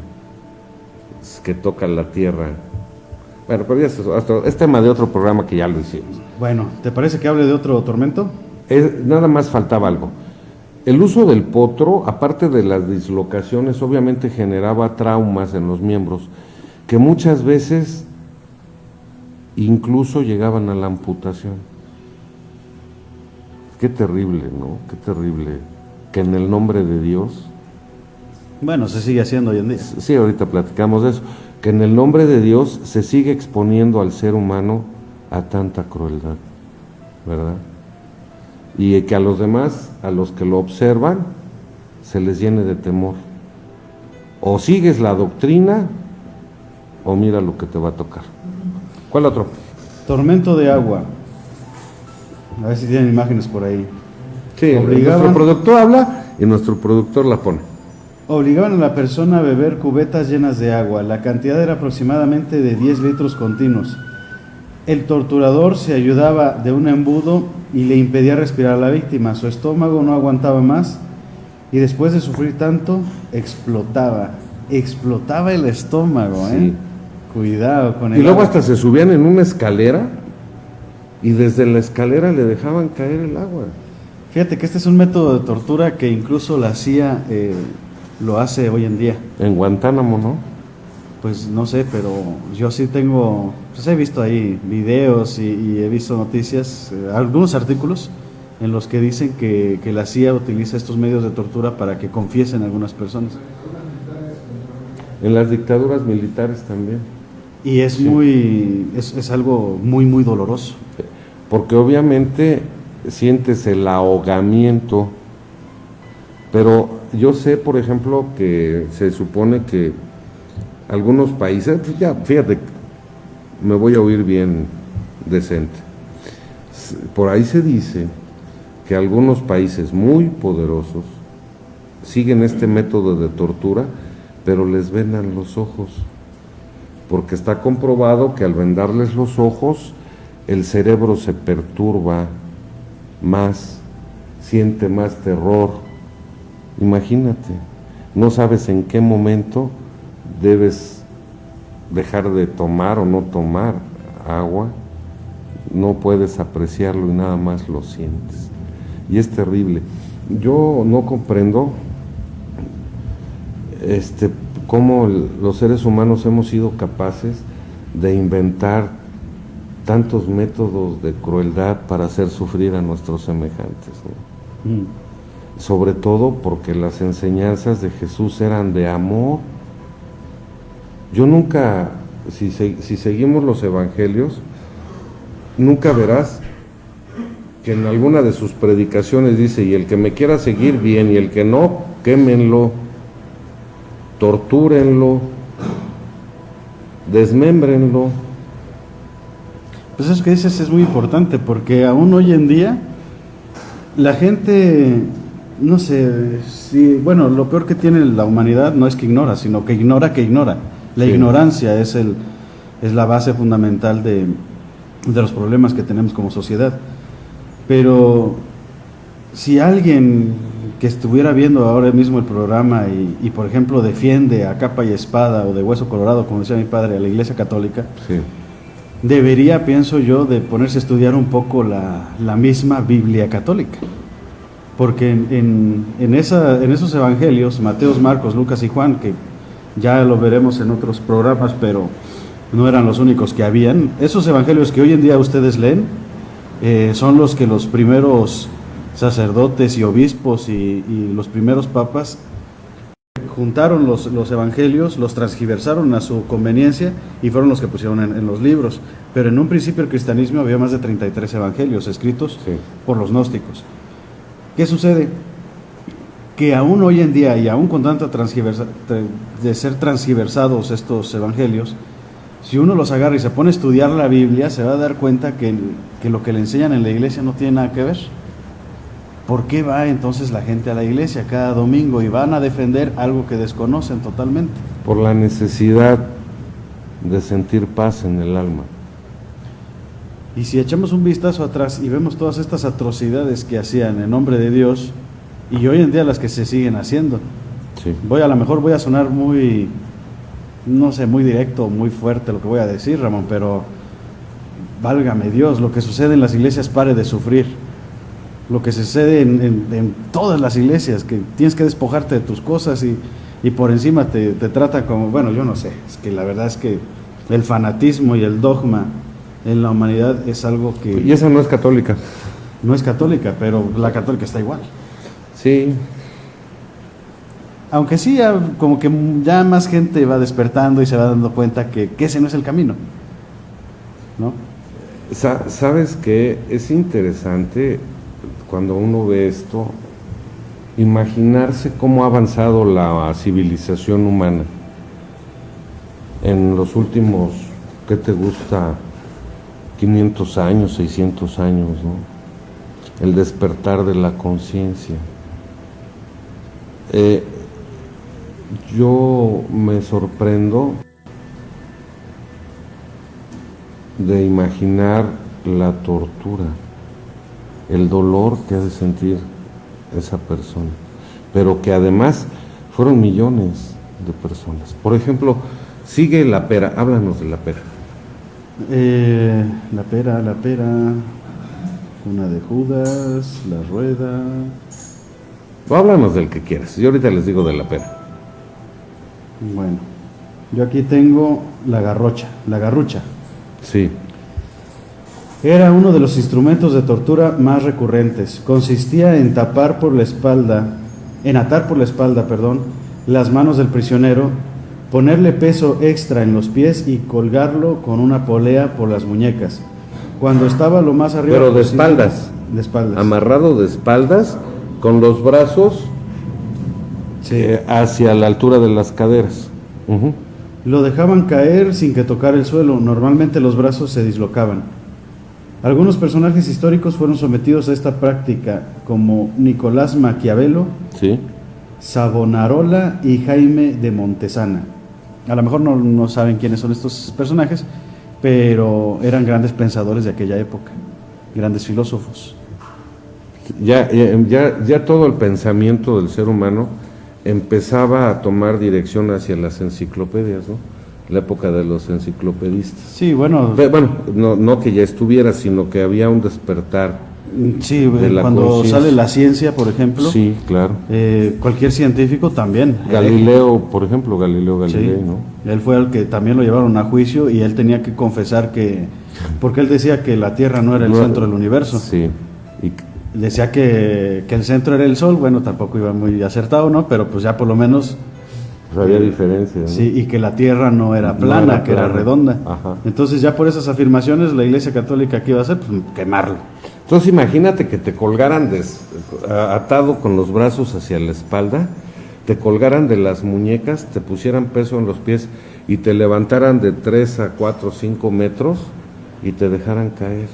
que toca la tierra. Bueno, pero ya es tema de otro programa que ya lo hicimos. Bueno, ¿te parece que hable de otro tormento? Nada más faltaba algo. El uso del potro, aparte de las dislocaciones, obviamente generaba traumas en los miembros, que muchas veces incluso llegaban a la amputación. Qué terrible, ¿no? Qué terrible que en el nombre de Dios... Bueno, se sigue haciendo hoy en día. Sí, ahorita platicamos de eso. Que en el nombre de Dios se sigue exponiendo al ser humano a tanta crueldad, ¿verdad? Y que a los demás, a los que lo observan, se les llene de temor. O sigues la doctrina, o mira lo que te va a tocar. ¿Cuál otro? Tormento de agua. A ver si tienen imágenes por ahí. Sí, nuestro productor habla y nuestro productor la pone. Obligaban a la persona a beber cubetas llenas de agua. La cantidad era aproximadamente de 10 litros continuos. El torturador se ayudaba de un embudo y le impedía respirar a la víctima. Su estómago no aguantaba más y después de sufrir tanto, explotaba. Explotaba el estómago, ¿eh? Sí. Cuidado con el Y luego agua. hasta se subían en una escalera y desde la escalera le dejaban caer el agua. Fíjate que este es un método de tortura que incluso la CIA lo hace hoy en día. En Guantánamo, ¿no? Pues no sé, pero yo sí tengo, pues he visto ahí videos y he visto noticias, algunos artículos en los que dicen que la CIA utiliza estos medios de tortura para que confiesen a algunas personas. En las dictaduras militares también. Y es sí, es algo muy, muy doloroso. Porque obviamente sientes el ahogamiento, pero yo sé, por ejemplo, que se supone que algunos países, ya fíjate, me voy a oír bien decente, por ahí se dice que algunos países muy poderosos siguen este método de tortura, pero les vendan los ojos, porque está comprobado que al vendarles los ojos el cerebro se perturba más, siente más terror. Imagínate, no sabes en qué momento debes dejar de tomar o no tomar agua, no puedes apreciarlo y nada más lo sientes. Y es terrible. Yo no comprendo cómo los seres humanos hemos sido capaces de inventar tantos métodos de crueldad para hacer sufrir a nuestros semejantes, ¿no? Sobre todo porque las enseñanzas de Jesús eran de amor. Yo nunca, si seguimos los evangelios, nunca verás que en alguna de sus predicaciones dice, y el que me quiera seguir bien, y el que no, quémenlo. tortúrenlo, desmémbrenlo. Pues eso que dices es muy importante, porque aún hoy en día la gente, no sé, si, bueno, lo peor que tiene la humanidad no es que ignora, sino que ignora que ignora. La Sí. ignorancia es la base fundamental de los problemas que tenemos como sociedad. Pero si alguien que estuviera viendo ahora mismo el programa y por ejemplo defiende a capa y espada o de hueso colorado, como decía mi padre, a la Iglesia Católica, Sí. debería, pienso yo, de ponerse a estudiar un poco la misma Biblia católica. Porque en esos evangelios, Mateos, Marcos, Lucas y Juan, que ya lo veremos en otros programas, pero no eran los únicos que habían, esos evangelios que hoy en día ustedes leen, son los que los primeros sacerdotes y obispos y los primeros papas juntaron los evangelios, los transgiversaron a su conveniencia y fueron los que pusieron en los libros. Pero en un principio el cristianismo había más de 33 evangelios escritos Sí. por los gnósticos. ¿Qué sucede? Que aún hoy en día y aún con tanta de ser transgiversados estos evangelios, si uno los agarra y se pone a estudiar la Biblia, se va a dar cuenta que lo que le enseñan en la iglesia no tiene nada que ver. ¿Por qué va entonces la gente a la iglesia cada domingo y van a defender algo que desconocen totalmente? Por la necesidad de sentir paz en el alma. Y si echamos un vistazo atrás y vemos todas estas atrocidades que hacían en nombre de Dios y hoy en día las que se siguen haciendo, Sí. a lo mejor voy a sonar muy, no sé, muy directo, muy fuerte lo que voy a decir, Ramón, pero válgame Dios, lo que sucede en las iglesias pare de sufrir. Lo que sucede en todas las iglesias, que tienes que despojarte de tus cosas y por encima te tratan como, bueno, yo no sé, es que la verdad es que el fanatismo y el dogma en la humanidad es algo que Y esa no es católica. no es católica, pero la católica está igual. Sí. Aunque sí, ya, como que ya más gente va despertando y se va dando cuenta que ese no es el camino, ¿no? ¿Sabes qué? Es interesante cuando uno ve esto, imaginarse cómo ha avanzado la civilización humana en los últimos, ¿qué te gusta? 500 años, 600 años, ¿no? El despertar de la conciencia. Yo me sorprendo de imaginar la tortura, el dolor que ha de sentir esa persona, pero que además fueron millones de personas. Por ejemplo, sigue la pera, háblanos de la pera. La pera, una de Judas, la rueda. O háblanos del que quieras, yo ahorita les digo de la pera. Bueno, yo aquí tengo la garrucha. Sí. Era uno de los instrumentos de tortura más recurrentes. Consistía en atar por la espalda, las manos del prisionero, ponerle peso extra en los pies y colgarlo con una polea por las muñecas. Cuando estaba lo más arriba Pero de posible- espaldas. De espaldas. Amarrado de espaldas, con los brazos Sí. hacia la altura de las caderas. Ujú. Lo dejaban caer sin que tocara el suelo. Normalmente los brazos se dislocaban. Algunos personajes históricos fueron sometidos a esta práctica, como Nicolás Maquiavelo, Sí. Savonarola y Jaime de Montesana. A lo mejor no saben quiénes son estos personajes, pero eran grandes pensadores de aquella época, grandes filósofos. Ya todo el pensamiento del ser humano empezaba a tomar dirección hacia las enciclopedias, ¿no? La época de los enciclopedistas. Sí, bueno, Bueno, no que ya estuviera, sino que había un despertar. sí, de la cuando conciencia. sale la ciencia, por ejemplo, Sí, claro. cualquier científico también. Galileo, por ejemplo, Galileo Sí, Galilei, ¿no? él fue el que también lo llevaron a juicio y él tenía que confesar porque él decía que la Tierra no era el centro del universo. Sí. Y Decía que el centro era el Sol, bueno, tampoco iba muy acertado, ¿no? Pero pues ya por lo menos, pues había diferencias, ¿no? sí, y que la Tierra no era No plana, era que era plana. redonda. Ajá. Entonces ya por esas afirmaciones la Iglesia Católica, ¿qué iba a hacer? Pues quemarlo. Entonces imagínate que te colgaran atado con los brazos hacia la espalda, te colgaran de las muñecas, te pusieran peso en los pies y te levantaran de 3 a 4, 5 metros y te dejaran caer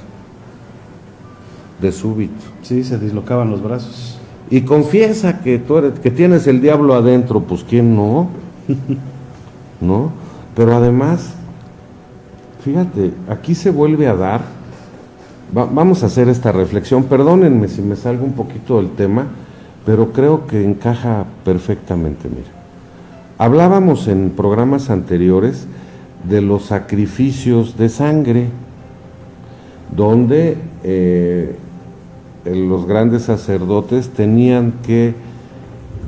de súbito. Sí, se dislocaban los brazos. Y confiesa que que tienes el diablo adentro, pues ¿quién no? ¿No? Pero además, fíjate, aquí se vuelve a dar, vamos a hacer esta reflexión, perdónenme si me salgo un poquito del tema, pero creo que encaja perfectamente, mira. Hablábamos en programas anteriores de los sacrificios de sangre, donde los grandes sacerdotes tenían que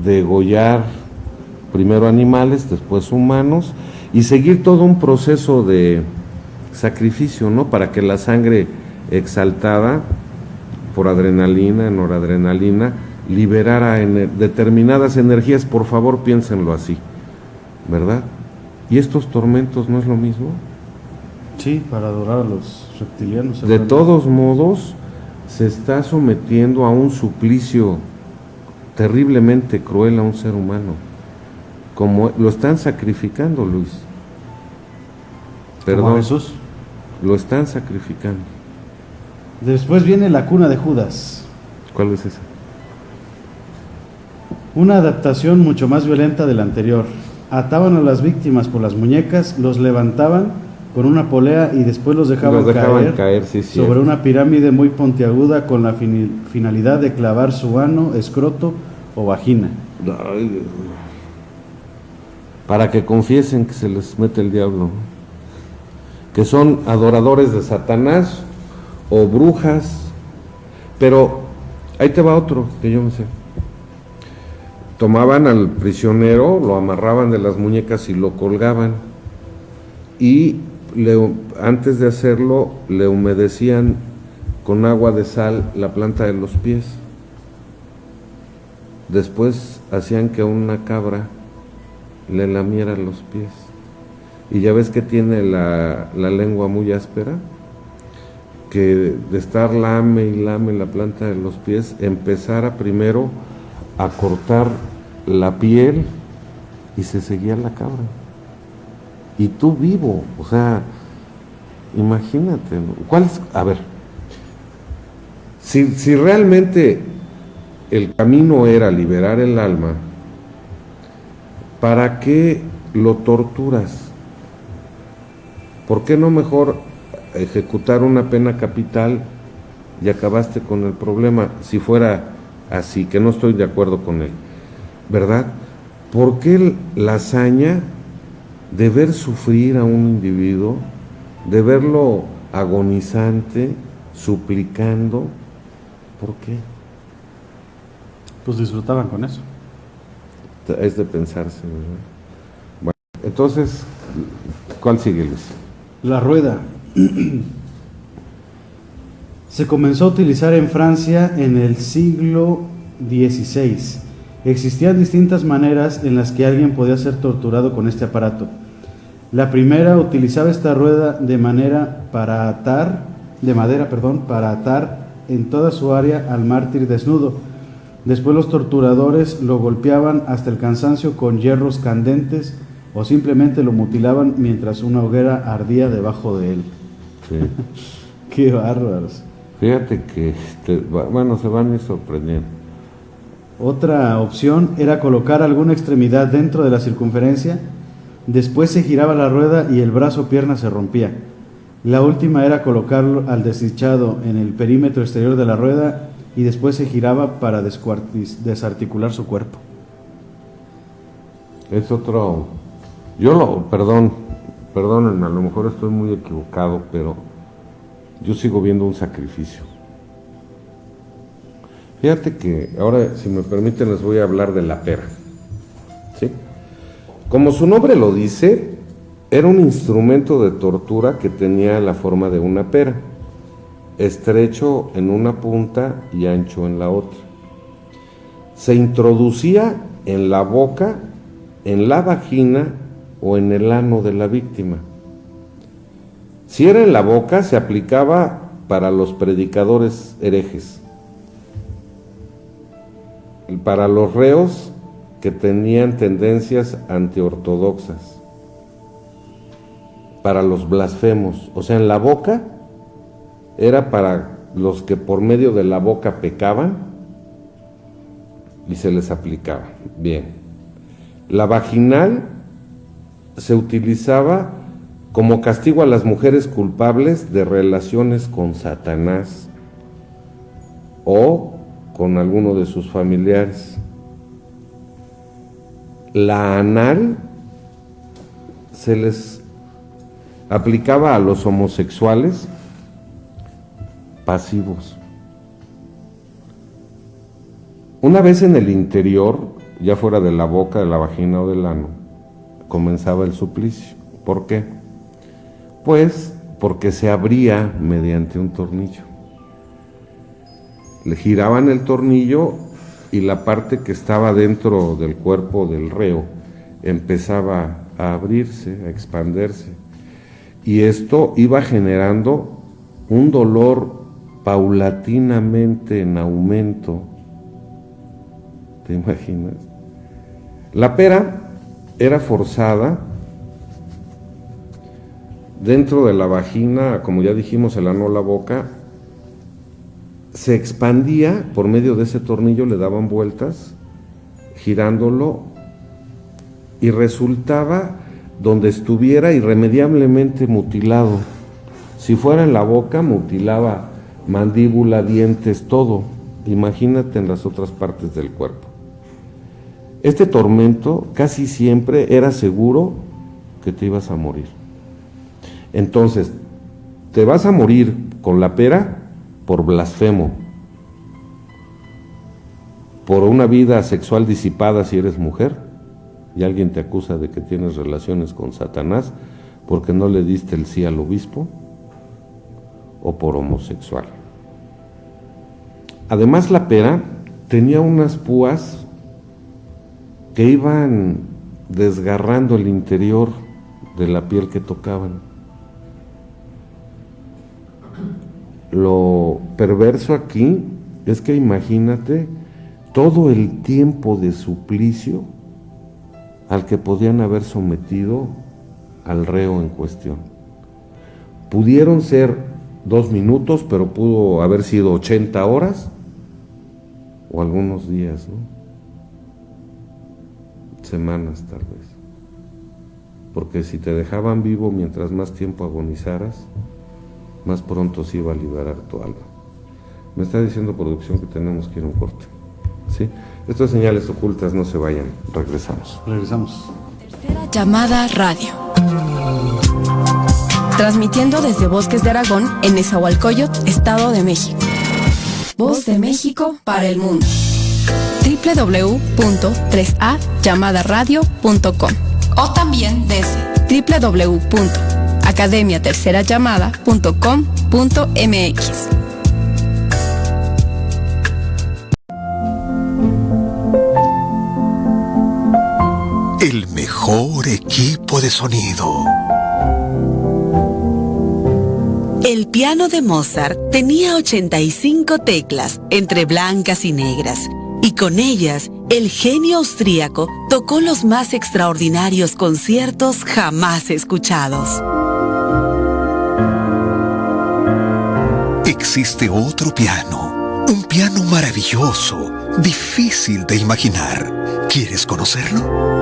degollar primero animales, después humanos, y seguir todo un proceso de sacrificio, ¿no? Para que la sangre exaltada por adrenalina, noradrenalina, liberara determinadas energías. Por favor, piénsenlo así, ¿verdad? ¿Y estos tormentos no es lo mismo? Sí, para adorar a los reptilianos. De todos modos, se está sometiendo a un suplicio terriblemente cruel a un ser humano, como lo están sacrificando, Luis. Perdón. ¿Como a Jesús? Lo están sacrificando. Después viene La cuna de Judas. ¿Cuál es esa? Una adaptación mucho más violenta de la anterior. Ataban a las víctimas por las muñecas, los levantaban con una polea y después los dejaban caer sí, sobre una pirámide muy puntiaguda con la finalidad de clavar su ano, escroto o vagina. Ay, para que confiesen que se les mete el diablo, que son adoradores de Satanás o brujas. Pero ahí te va otro que yo me sé. Tomaban al prisionero, lo amarraban de las muñecas y lo colgaban, y antes de hacerlo le humedecían con agua de sal la planta de los pies. Después hacían que una cabra le lamiera los pies, y ya ves que tiene la lengua muy áspera, que de estar lame y lame la planta de los pies, empezara primero a cortar la piel y se seguía la cabra. Y tú vivo, o sea, imagínate, ¿no? ¿Cuál es? A ver, si realmente el camino era liberar el alma, ¿para qué lo torturas? ¿Por qué no mejor ejecutar una pena capital y acabaste con el problema? Si fuera así, que no estoy de acuerdo con él, ¿verdad? ¿Por qué la hazaña de ver sufrir a un individuo, de verlo agonizante, suplicando? ¿Por qué? Pues disfrutaban con eso. Es de pensarse, ¿verdad? Bueno, entonces, ¿cuál sigue, Luis? La rueda. Se comenzó a utilizar en Francia en el siglo XVI. Existían distintas maneras en las que alguien podía ser torturado con este aparato. La primera utilizaba esta rueda de madera para atar en toda su área al mártir desnudo. Después los torturadores lo golpeaban hasta el cansancio con hierros candentes o simplemente lo mutilaban mientras una hoguera ardía debajo de él. Sí. Qué bárbaros. Fíjate que, se van a ir sorprendiendo. Otra opción era colocar alguna extremidad dentro de la circunferencia, después se giraba la rueda y el brazo o pierna se rompía. La última era colocarlo al desdichado en el perímetro exterior de la rueda y después se giraba para desarticular su cuerpo. Es otro... perdónenme, a lo mejor estoy muy equivocado, pero yo sigo viendo un sacrificio. Fíjate que ahora, si me permiten, les voy a hablar de la pera. ¿Sí? Como su nombre lo dice, era un instrumento de tortura que tenía la forma de una pera, estrecho en una punta y ancho en la otra. Se introducía en la boca, en la vagina o en el ano de la víctima. Si era en la boca, se aplicaba para los predicadores herejes. Para los reos que tenían tendencias antiortodoxas, para los blasfemos. O sea, en la boca era para los que por medio de la boca pecaban y se les aplicaba. Bien. La vaginal se utilizaba como castigo a las mujeres culpables de relaciones con Satanás o con alguno de sus familiares. La anal se les aplicaba a los homosexuales pasivos. Una vez en el interior, ya fuera de la boca, de la vagina o del ano, comenzaba el suplicio. ¿Por qué? Pues porque se abría mediante un tornillo. Le giraban el tornillo y la parte que estaba dentro del cuerpo del reo empezaba a abrirse, a expandirse. Y esto iba generando un dolor paulatinamente en aumento. ¿Te imaginas? La pera era forzada dentro de la vagina, como ya dijimos, el ano, la boca, se expandía por medio de ese tornillo, le daban vueltas, girándolo, y resultaba donde estuviera irremediablemente mutilado. Si fuera en la boca, mutilaba mandíbula, dientes, todo. Imagínate en las otras partes del cuerpo. Este tormento casi siempre era seguro que te ibas a morir. Entonces, te vas a morir con la pera por blasfemo, por una vida sexual disipada si eres mujer, y alguien te acusa de que tienes relaciones con Satanás porque no le diste el sí al obispo, o por homosexual. Además, la pera tenía unas púas que iban desgarrando el interior de la piel que tocaban. Lo perverso aquí es que imagínate todo el tiempo de suplicio al que podían haber sometido al reo en cuestión. Pudieron ser 2 minutos, pero pudo haber sido 80 horas o algunos días, ¿no? Semanas tal vez. Porque si te dejaban vivo mientras más tiempo agonizaras, más pronto se iba a liberar tu alma. Me está diciendo producción que tenemos que ir a un corte. ¿Sí? Estas señales ocultas, no se vayan. Regresamos. Tercera Llamada Radio. Transmitiendo desde Bosques de Aragón, en Nezahualcóyotl, Estado de México. Voz de México para el mundo. www.3allamadaradio.com o también desde www.academiatercerallamada.com.mx. El mejor equipo de sonido. El piano de Mozart tenía 85 teclas, entre blancas y negras, y con ellas, el genio austríaco tocó los más extraordinarios conciertos jamás escuchados. Existe otro piano, un piano maravilloso, difícil de imaginar. ¿Quieres conocerlo?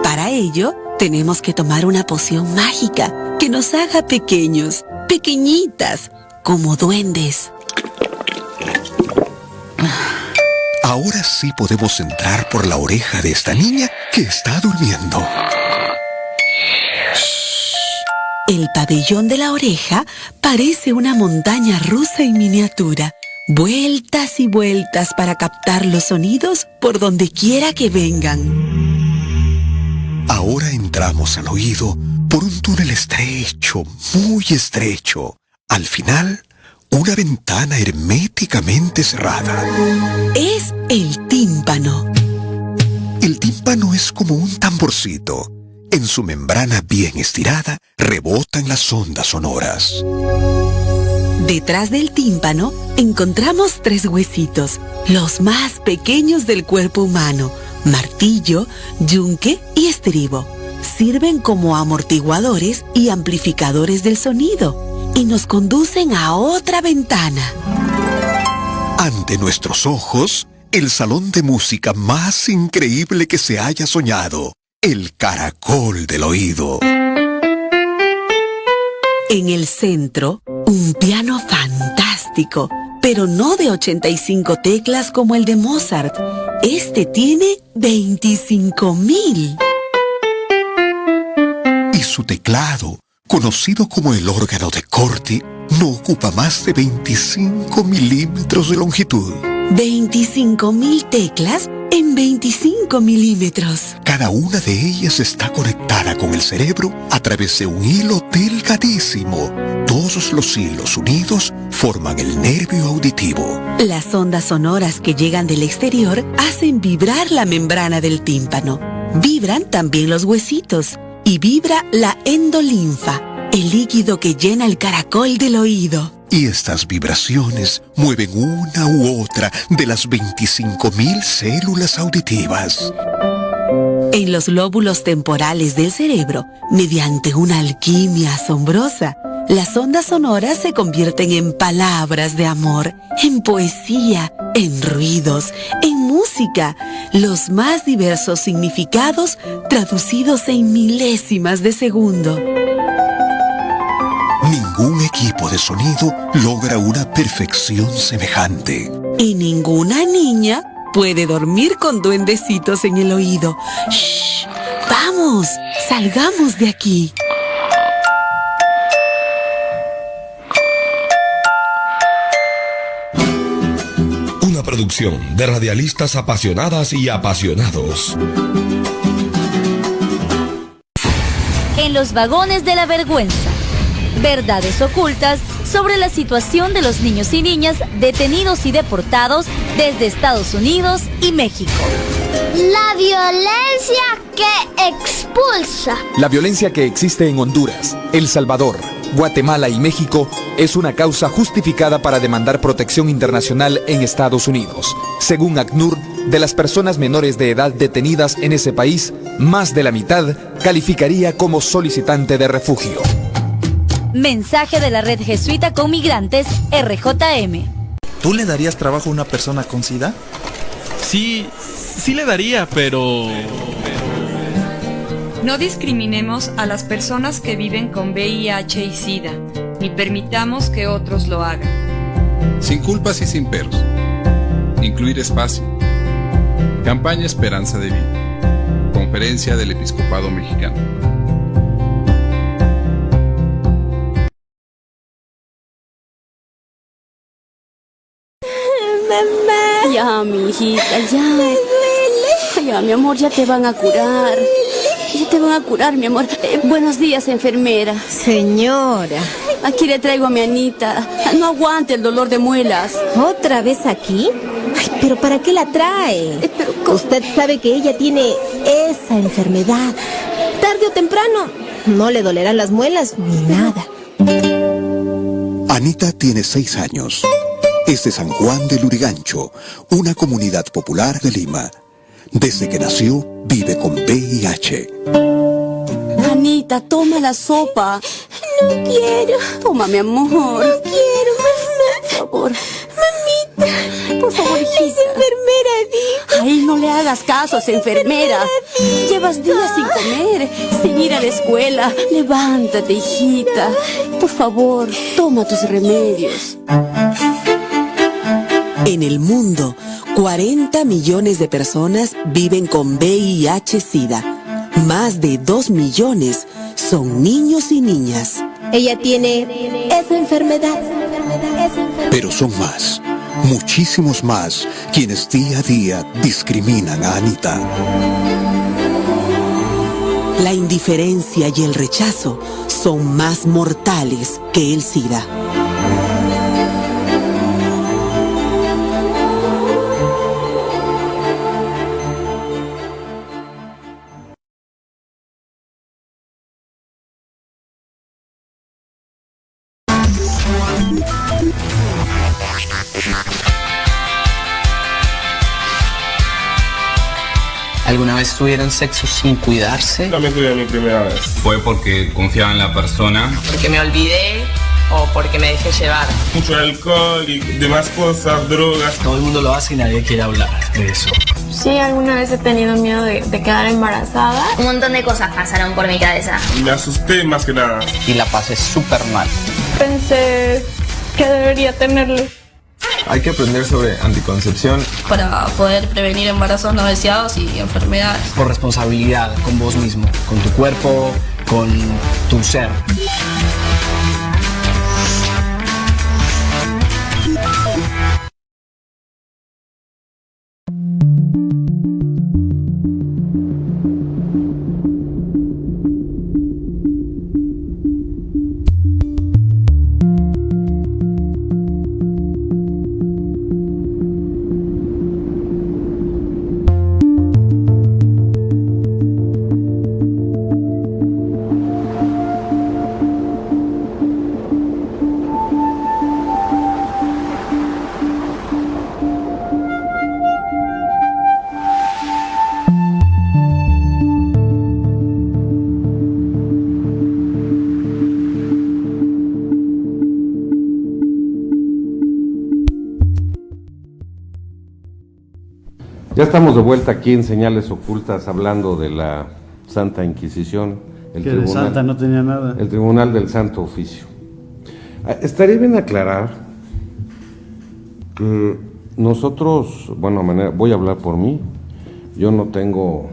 Para ello, tenemos que tomar una poción mágica que nos haga pequeños, pequeñitas, como duendes. Ahora sí podemos entrar por la oreja de esta niña que está durmiendo. El pabellón de la oreja parece una montaña rusa en miniatura. Vueltas y vueltas para captar los sonidos por donde quiera que vengan. Ahora entramos al oído por un túnel estrecho, muy estrecho. Al final, una ventana herméticamente cerrada. Es el tímpano. El tímpano es como un tamborcito. En su membrana bien estirada, rebotan las ondas sonoras. Detrás del tímpano encontramos 3 huesitos, los más pequeños del cuerpo humano: martillo, yunque y estribo. Sirven como amortiguadores y amplificadores del sonido y nos conducen a otra ventana. Ante nuestros ojos, el salón de música más increíble que se haya soñado, el caracol del oído. En el centro, un piano fantástico, pero no de 85 teclas como el de Mozart. Este tiene 25,000. Y su teclado, conocido como el órgano de Corti, no ocupa más de 25 milímetros de longitud. 25,000 teclas en 25 milímetros. Cada una de ellas está conectada con el cerebro a través de un hilo delgadísimo. Todos los hilos unidos forman el nervio auditivo. Las ondas sonoras que llegan del exterior hacen vibrar la membrana del tímpano. Vibran también los huesitos y vibra la endolinfa, el líquido que llena el caracol del oído. Y estas vibraciones mueven una u otra de las 25,000 células auditivas. En los lóbulos temporales del cerebro, mediante una alquimia asombrosa, las ondas sonoras se convierten en palabras de amor, en poesía, en ruidos, en música, los más diversos significados traducidos en milésimas de segundo. Ningún equipo de sonido logra una perfección semejante. Y ninguna niña puede dormir con duendecitos en el oído. ¡Shh! ¡Vamos! ¡Salgamos de aquí! Una producción de radialistas apasionadas y apasionados. En los vagones de la vergüenza. Verdades ocultas sobre la situación de los niños y niñas detenidos y deportados desde Estados Unidos y México. La violencia que expulsa. La violencia que existe en Honduras, El Salvador, Guatemala y México es una causa justificada para demandar protección internacional en Estados Unidos. Según ACNUR, de las personas menores de edad detenidas en ese país, más de la mitad calificaría como solicitante de refugio. Mensaje de la Red Jesuita con Migrantes, RJM. ¿Tú le darías trabajo a una persona con SIDA? Sí le daría, pero... No discriminemos a las personas que viven con VIH y SIDA, ni permitamos que otros lo hagan. Sin culpas y sin peros. Incluir espacio. Campaña Esperanza de Vida. Conferencia del Episcopado Mexicano. Mamá. Ya, mi hijita, ya. Me duele. Ya, mi amor, ya te van a curar. Ya te van a curar, mi amor. Buenos días, enfermera. Señora. Aquí le traigo a mi Anita. No aguante el dolor de muelas. ¿Otra vez aquí? Ay, pero ¿para qué la trae? Usted sabe que ella tiene esa enfermedad. Tarde o temprano no le dolerán las muelas ni nada. Anita tiene 6 años. Es de San Juan de Lurigancho, una comunidad popular de Lima. Desde que nació, vive con VIH. Anita, toma la sopa. No quiero. Toma, mi amor. No quiero, mamá. Por favor. Mamita. Por favor, hijita. Es enfermera, dijo. Ay, no le hagas caso a esa enfermera. Llevas días sin comer, sin ir a la escuela. Levántate, hijita. Por favor, toma tus remedios. En el mundo, 40 millones de personas viven con VIH-Sida. Más de 2 millones son niños y niñas. Ella tiene esa enfermedad. Pero son más, muchísimos más, quienes día a día discriminan a Anita. La indiferencia y el rechazo son más mortales que el SIDA. ¿Alguna vez tuvieron sexo sin cuidarse? También tuve mi primera vez. ¿Fue porque confiaba en la persona? Porque me olvidé o porque me dejé llevar. Mucho alcohol y demás cosas, drogas. Todo el mundo lo hace y nadie quiere hablar de eso. Sí, alguna vez he tenido miedo de quedar embarazada. Un montón de cosas pasaron por mi cabeza. Me asusté más que nada. Y la pasé súper mal. Pensé que debería tenerlo. Hay que aprender sobre anticoncepción para poder prevenir embarazos no deseados y enfermedades. Por responsabilidad con vos mismo, con tu cuerpo, con tu ser. Ya estamos de vuelta aquí en Señales Ocultas hablando de la Santa Inquisición. Que de santa no tenía nada. El Tribunal del Santo Oficio. Estaría bien aclarar que nosotros, voy a hablar por mí, yo no tengo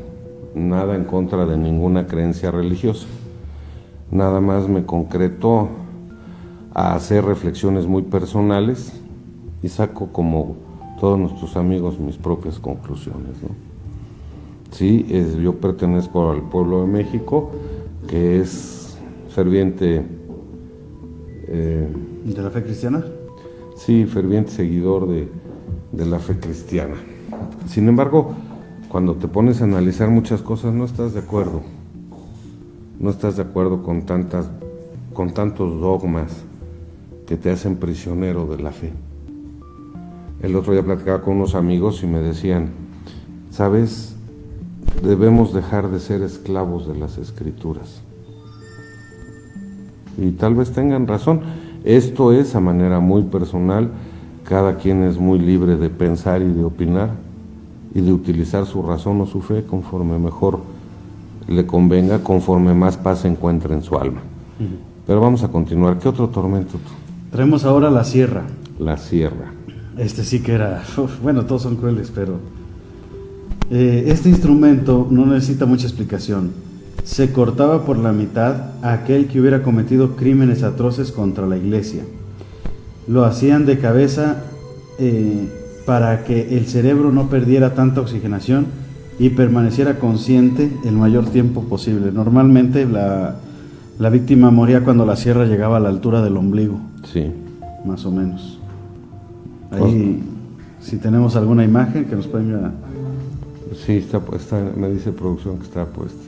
nada en contra de ninguna creencia religiosa. Nada más me concreto a hacer reflexiones muy personales y saco como todos nuestros amigos mis propias conclusiones, ¿no? Sí, yo pertenezco al pueblo de México, que es ferviente... ¿De la fe cristiana? Sí, ferviente seguidor de la fe cristiana. Sin embargo, cuando te pones a analizar muchas cosas, no estás de acuerdo. No estás de acuerdo con tantos dogmas que te hacen prisionero de la fe. El otro día platicaba con unos amigos y me decían, ¿sabes? Debemos dejar de ser esclavos de las Escrituras. Y tal vez tengan razón. Esto es a manera muy personal. Cada quien es muy libre de pensar y de opinar y de utilizar su razón o su fe conforme mejor le convenga, conforme más paz encuentre en su alma. Pero vamos a continuar. ¿Qué otro tormento tú? Traemos ahora la sierra. La sierra. Este sí que era, bueno, todos son crueles, pero este instrumento no necesita mucha explicación. Se cortaba por la mitad a aquel que hubiera cometido crímenes atroces contra la iglesia. Lo hacían de cabeza para que el cerebro no perdiera tanta oxigenación y permaneciera consciente el mayor tiempo posible. Normalmente la víctima moría cuando la sierra llegaba a la altura del ombligo. Sí. Más o menos. Ahí, si tenemos alguna imagen que nos pueden... Sí, está puesta, me dice producción que está puesta.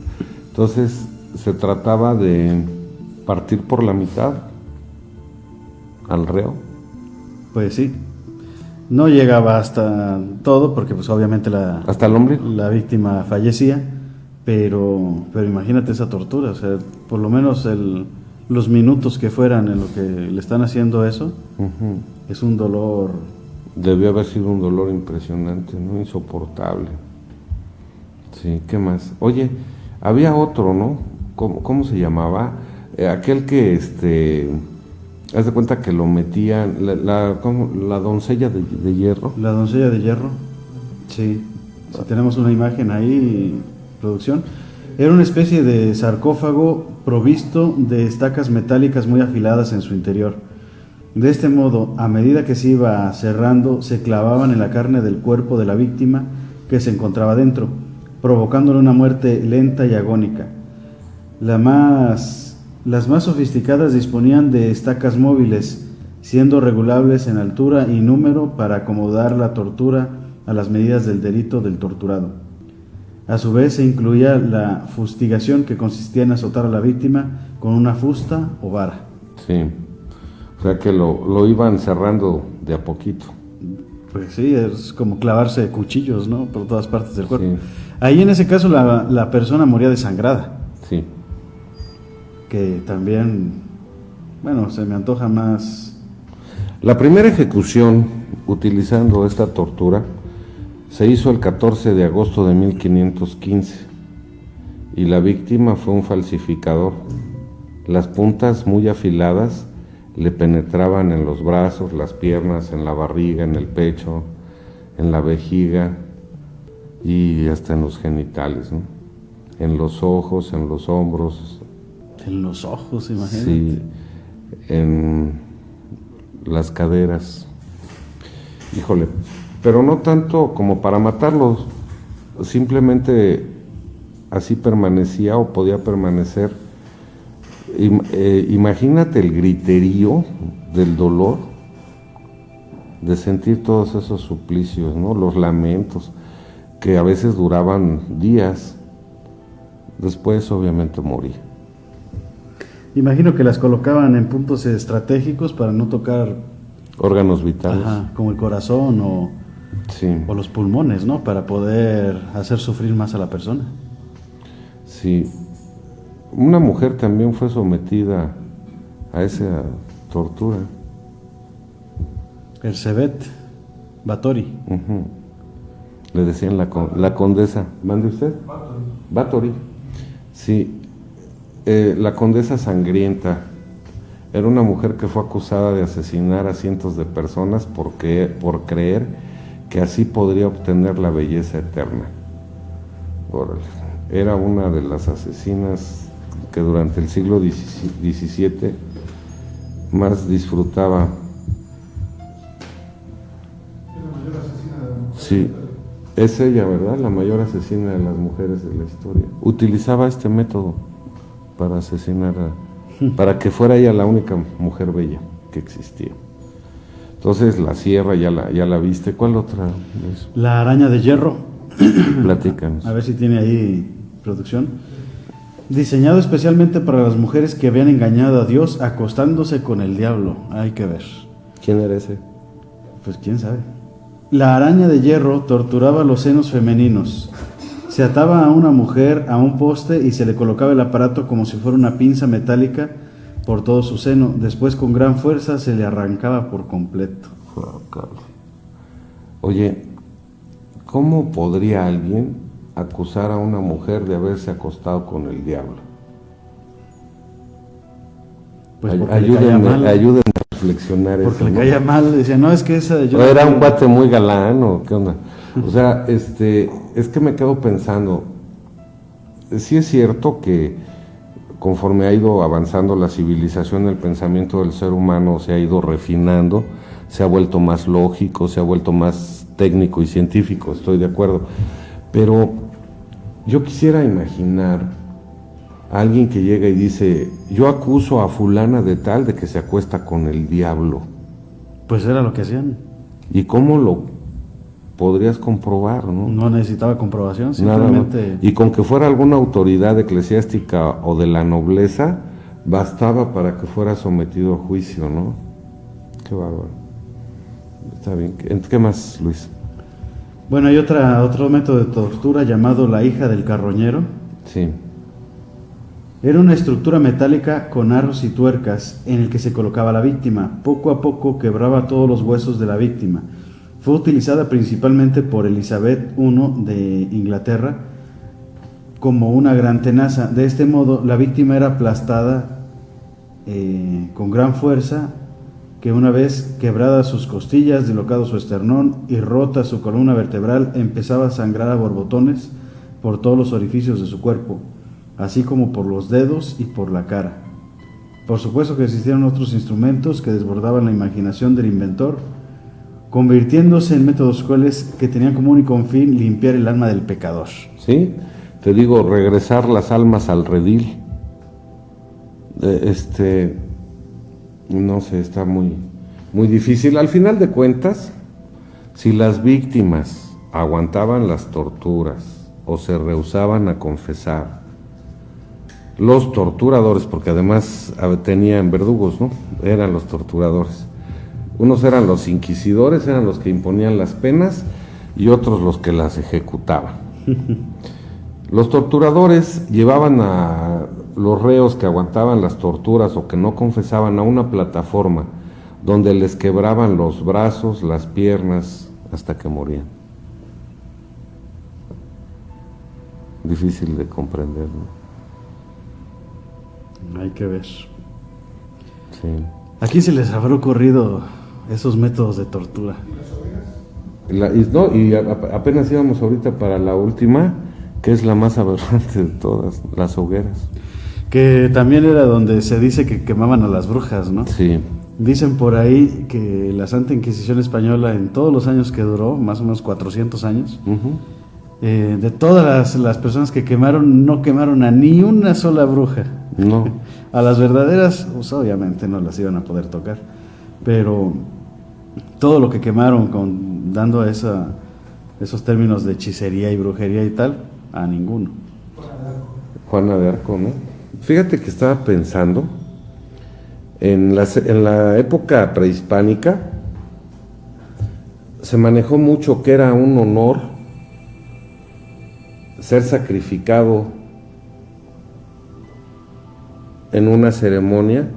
Entonces, se trataba de partir por la mitad al reo. Pues sí. No llegaba hasta todo, porque pues obviamente ¿hasta el ombligo? La víctima fallecía, pero imagínate esa tortura, o sea, por lo menos los minutos que fueran en lo que le están haciendo eso, es un dolor. Debió haber sido un dolor impresionante, ¿no? Insoportable. Sí, ¿qué más? Oye, había otro, ¿no? ¿Cómo se llamaba? Aquel que, haz de cuenta que lo metían, la doncella de hierro. La doncella de hierro, sí. Si tenemos una imagen ahí, producción. Era una especie de sarcófago provisto de estacas metálicas muy afiladas en su interior. De este modo, a medida que se iba cerrando, se clavaban en la carne del cuerpo de la víctima que se encontraba dentro, provocándole una muerte lenta y agónica. Las más sofisticadas disponían de estacas móviles, siendo regulables en altura y número para acomodar la tortura a las medidas del delito del torturado. A su vez se incluía la fustigación, que consistía en azotar a la víctima con una fusta o vara. Sí, o sea que lo iban cerrando de a poquito. Pues sí, es como clavarse cuchillos, ¿no? Por todas partes del cuerpo. Sí. Ahí en ese caso la persona moría desangrada. Sí. Que también, bueno, se me antoja más. La primera ejecución utilizando esta tortura se hizo el 14 de agosto de 1515 y la víctima fue un falsificador. Las puntas muy afiladas le penetraban en los brazos, las piernas, en la barriga, en el pecho, en la vejiga y hasta en los genitales, ¿no? En los ojos, en los hombros. En los ojos, imagínate. Sí, en las caderas. Híjole, pero no tanto como para matarlos, simplemente así permanecía o podía permanecer. Imagínate el griterío del dolor de sentir todos esos suplicios, ¿no? Los lamentos que a veces duraban días, después obviamente moría. Imagino que las colocaban en puntos estratégicos para no tocar órganos vitales. Ajá, como el corazón o los pulmones, ¿no? Para poder hacer sufrir más a la persona. Sí. Una mujer también fue sometida a esa tortura. Erzsébet Báthory. Le decían la condesa. ¿Mande usted? Báthory. Sí. La condesa sangrienta era una mujer que fue acusada de asesinar a cientos de personas por creer que así podría obtener la belleza eterna. Órale. Era una de las asesinas que durante el siglo XVII más disfrutaba. Sí, es ella, ¿verdad? La mayor asesina de las mujeres de la historia. Utilizaba este método para asesinar para que fuera ella la única mujer bella que existía. Entonces la sierra ya la viste. ¿Cuál otra es? La araña de hierro. Platícanos. A ver si tiene ahí producción. Diseñado especialmente para las mujeres que habían engañado a Dios acostándose con el diablo. Hay que ver. ¿Quién era ese? Pues quién sabe. La araña de hierro torturaba los senos femeninos. Se ataba a una mujer a un poste y se le colocaba el aparato como si fuera una pinza metálica por todo su seno. Después, con gran fuerza, se le arrancaba por completo. Oye, ¿cómo podría alguien acusar a una mujer de haberse acostado con el diablo? Pues ayúdenme a reflexionar eso. Porque le caía mal, decía, no, es que esa... ¿O era un cuate muy galán o qué onda? O sea, es que me quedo pensando, sí es cierto que conforme ha ido avanzando la civilización, el pensamiento del ser humano se ha ido refinando, se ha vuelto más lógico, se ha vuelto más técnico y científico, estoy de acuerdo. Pero yo quisiera imaginar a alguien que llega y dice, yo acuso a fulana de tal de que se acuesta con el diablo. Pues era lo que hacían. ¿Y cómo lo podrías comprobar, no? No necesitaba comprobación, simplemente... Nada, y con que fuera alguna autoridad eclesiástica o de la nobleza, bastaba para que fuera sometido a juicio, ¿no? Qué bárbaro. Está bien. ¿Qué más, Luis? Bueno, hay otro método de tortura llamado la hija del carroñero. Sí. Era una estructura metálica con aros y tuercas en el que se colocaba la víctima. Poco a poco quebraba todos los huesos de la víctima. Fue utilizada principalmente por Elizabeth I de Inglaterra como una gran tenaza. De este modo, la víctima era aplastada con gran fuerza, que una vez quebradas sus costillas, dislocado su esternón y rota su columna vertebral, empezaba a sangrar a borbotones por todos los orificios de su cuerpo, así como por los dedos y por la cara. Por supuesto que existieron otros instrumentos que desbordaban la imaginación del inventor, convirtiéndose en métodos crueles que tenían como único fin limpiar el alma del pecador. Sí, te digo, regresar las almas al redil. No sé, está muy difícil. Al final de cuentas, si las víctimas aguantaban las torturas o se rehusaban a confesar, los torturadores, porque además tenían verdugos, ¿no? Eran los torturadores. Unos eran los inquisidores, eran los que imponían las penas, y otros los que las ejecutaban. Los torturadores llevaban a los reos que aguantaban las torturas o que no confesaban a una plataforma donde les quebraban los brazos, las piernas, hasta que morían. Difícil de comprender, ¿no? Hay que ver. Sí. ¿A quién se les habrá ocurrido esos métodos de tortura? Apenas íbamos ahorita para la última, que es la más aberrante de todas, las hogueras. Que también era donde se dice que quemaban a las brujas, ¿no? Sí. Dicen por ahí que la Santa Inquisición Española, en todos los años que duró, más o menos 400 años, de todas las personas que quemaron, no quemaron a ni una sola bruja. No. A las verdaderas, pues obviamente no las iban a poder tocar, pero todo lo que quemaron dando esos términos de hechicería y brujería y tal, a ninguno. Juana de Arco, ¿no? Fíjate que estaba pensando en la época prehispánica se manejó mucho que era un honor ser sacrificado en una ceremonia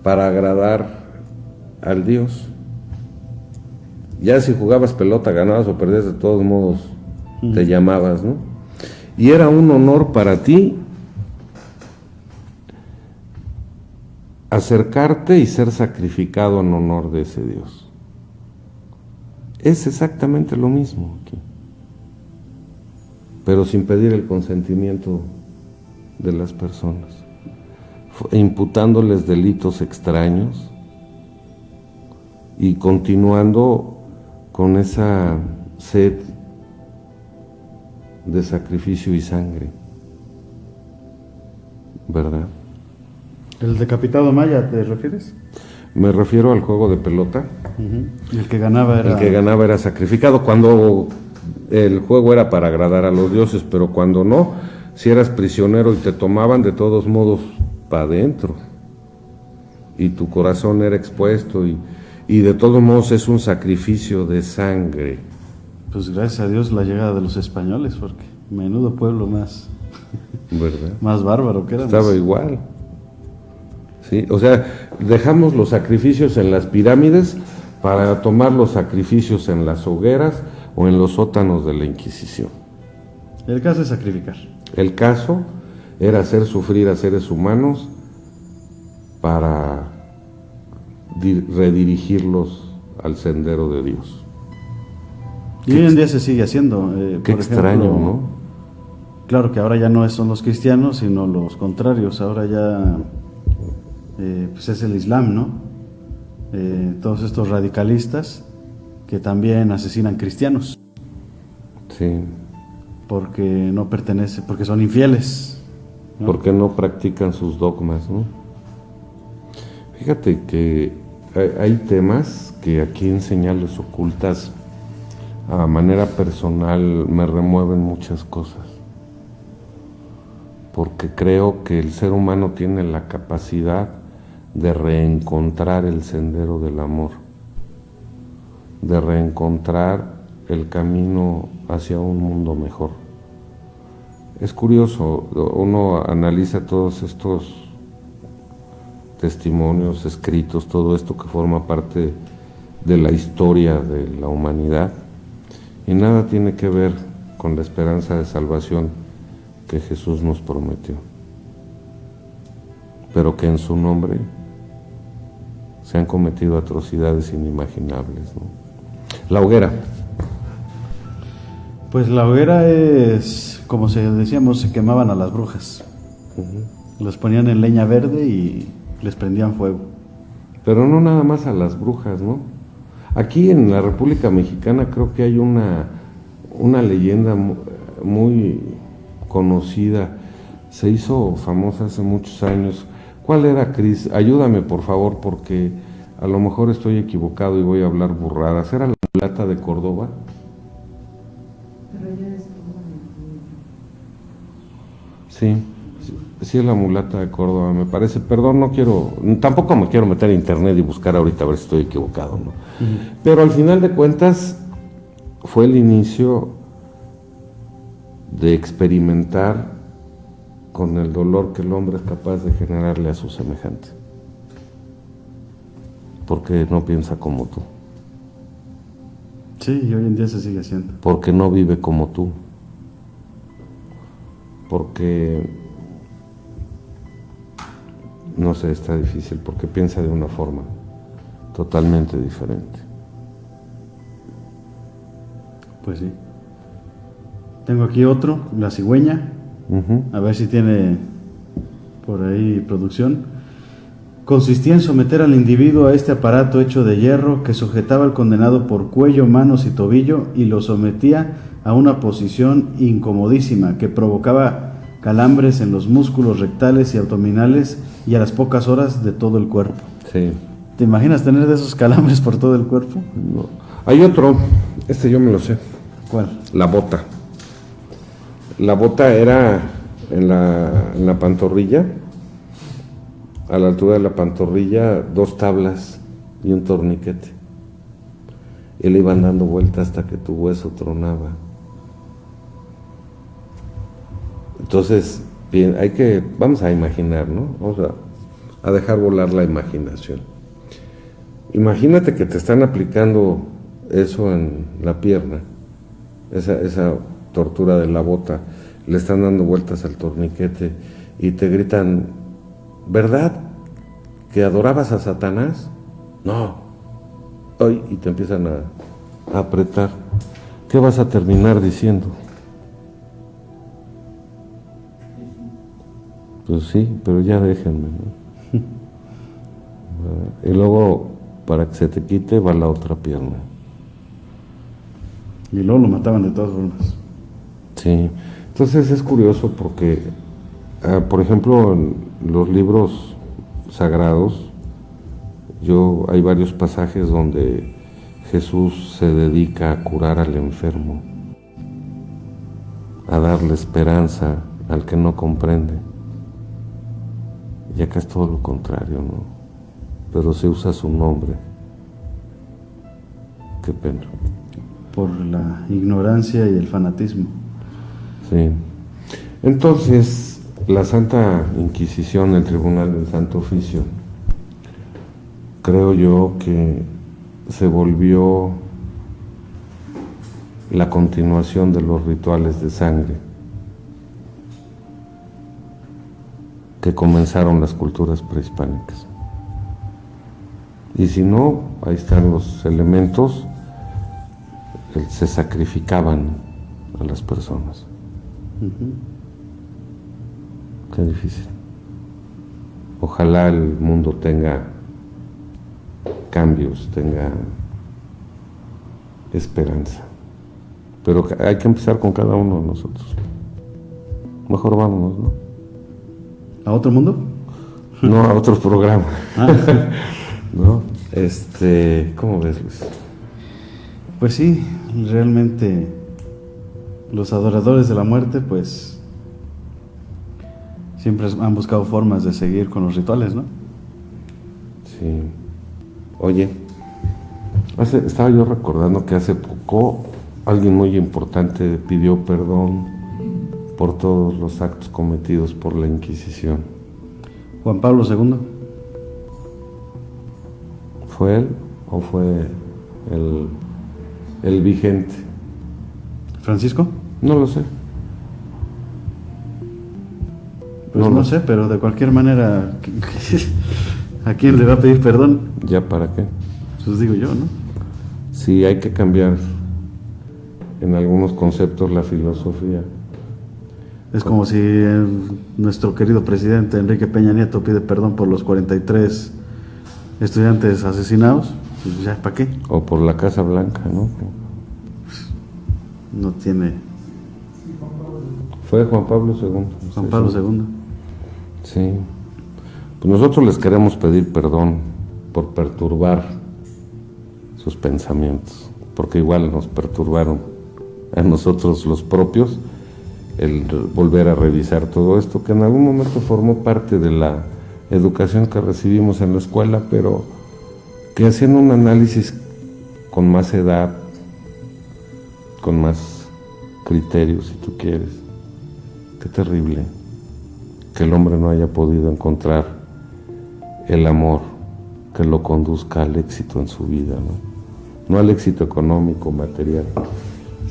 para agradar al dios. Ya si jugabas pelota, ganabas o perdías, de todos modos te llamabas, ¿no? Y era un honor para ti acercarte y ser sacrificado en honor de ese Dios. Es exactamente lo mismo aquí, pero sin pedir el consentimiento de las personas, imputándoles delitos extraños y continuando con esa sed de sacrificio y sangre, ¿verdad? ¿El decapitado maya te refieres? Me refiero al juego de pelota. Y el que ganaba era sacrificado, cuando el juego era para agradar a los dioses, pero cuando no, si eras prisionero y te tomaban, de todos modos para adentro, y tu corazón era expuesto, y de todos modos es un sacrificio de sangre. Pues gracias a Dios la llegada de los españoles, porque menudo pueblo más, ¿verdad? Más bárbaro que éramos. Estaba igual. Sí, o sea, dejamos los sacrificios en las pirámides para tomar los sacrificios en las hogueras o en los sótanos de la Inquisición. El caso es sacrificar. El caso era hacer sufrir a seres humanos para redirigirlos al sendero de Dios. Y hoy en día se sigue haciendo. Qué extraño, ¿no? Claro que ahora ya no son los cristianos, sino los contrarios. Ahora ya pues es el Islam, ¿no? Todos estos radicalistas que también asesinan cristianos. Sí. Porque no pertenecen, porque son infieles, ¿no? Porque no practican sus dogmas, ¿no? Fíjate que hay temas que aquí en Señales Ocultas, a manera personal, me remueven muchas cosas. Porque creo que el ser humano tiene la capacidad de reencontrar el sendero del amor, de reencontrar el camino hacia un mundo mejor. Es curioso, uno analiza todos estos testimonios, escritos, todo esto que forma parte de la historia de la humanidad, y nada tiene que ver con la esperanza de salvación que Jesús nos prometió, pero que en su nombre se han cometido atrocidades inimaginables, ¿no? La hoguera. Pues la hoguera es, como decíamos, se quemaban a las brujas. Las ponían en leña verde y les prendían fuego. Pero no nada más a las brujas, ¿no? Aquí en la República Mexicana creo que hay una leyenda muy conocida, se hizo famosa hace muchos años. ¿Cuál era, Cris? Ayúdame, por favor, porque a lo mejor estoy equivocado y voy a hablar burradas. ¿Era la mulata de Córdoba? Sí. Sí, es la mulata de Córdoba, me parece. Perdón, tampoco me quiero meter a internet y buscar ahorita a ver si estoy equivocado, ¿no? Pero al final de cuentas fue el inicio de experimentar con el dolor que el hombre es capaz de generarle a su semejante. Porque no piensa como tú. Sí, y hoy en día se sigue haciendo. Porque no vive como tú. Porque, no sé, está difícil, porque piensa de una forma totalmente diferente. Pues sí. Tengo aquí otro, La Cigüeña. A ver si tiene por ahí producción. Consistía en someter al individuo a este aparato hecho de hierro que sujetaba al condenado por cuello, manos y tobillo y lo sometía a una posición incomodísima que provocaba calambres en los músculos rectales y abdominales y a las pocas horas de todo el cuerpo. Sí. ¿Te imaginas tener de esos calambres por todo el cuerpo? No. Hay otro, yo me lo sé. ¿Cuál? La bota. La bota era en la pantorrilla, a la altura de la pantorrilla, 2 tablas y un torniquete. Y le iban dando vueltas hasta que tu hueso tronaba. Entonces, bien, vamos a imaginar, ¿no? Vamos a dejar volar la imaginación. Imagínate que te están aplicando eso en la pierna, esa tortura de la bota, le están dando vueltas al torniquete y te gritan, ¿verdad que adorabas a Satanás? No. Ay, y te empiezan a apretar. ¿Qué vas a terminar diciendo? Pues sí, pero ya déjenme, ¿no? Y luego, para que se te quite, va la otra pierna. Y luego lo mataban de todas formas. Sí, entonces es curioso porque, por ejemplo, en los libros sagrados, hay varios pasajes donde Jesús se dedica a curar al enfermo, a darle esperanza al que no comprende. Y acá es todo lo contrario, ¿no? Pero se usa su nombre. Qué pena. Por la ignorancia y el fanatismo. Sí. Entonces, la Santa Inquisición, el Tribunal del Santo Oficio, creo yo que se volvió la continuación de los rituales de sangre que comenzaron las culturas prehispánicas. Y si no, ahí están los elementos, se sacrificaban a las personas. Qué difícil. Ojalá el mundo tenga cambios, tenga esperanza. Pero hay que empezar con cada uno de nosotros. Mejor vámonos, ¿no? ¿A otro mundo? No, a otro programa. ¿No? ¿Cómo ves, Luis? Pues sí, realmente los adoradores de la muerte, pues siempre han buscado formas de seguir con los rituales, ¿no? Sí. Oye, estaba yo recordando que hace poco alguien muy importante pidió perdón por todos los actos cometidos por la Inquisición. Juan Pablo II. ¿Fue él o fue el vigente? ¿Francisco? No lo sé. Pues no sé, pero de cualquier manera, ¿a quién le va a pedir perdón? ¿Ya para qué? Pues digo yo, ¿no? Sí, hay que cambiar en algunos conceptos la filosofía. Es como si nuestro querido presidente Enrique Peña Nieto pide perdón por los 43 estudiantes asesinados, pues ya, ¿para qué? O por la Casa Blanca, ¿no? No tiene... Fue Juan Pablo II. Juan Pablo II. Sí. Pues nosotros les queremos pedir perdón por perturbar sus pensamientos, porque igual nos perturbaron a nosotros los propios, el volver a revisar todo esto, que en algún momento formó parte de la educación que recibimos en la escuela, pero que haciendo un análisis con más edad, con más criterios, si tú quieres, qué terrible que el hombre no haya podido encontrar el amor que lo conduzca al éxito en su vida, ¿no? No al éxito económico, material,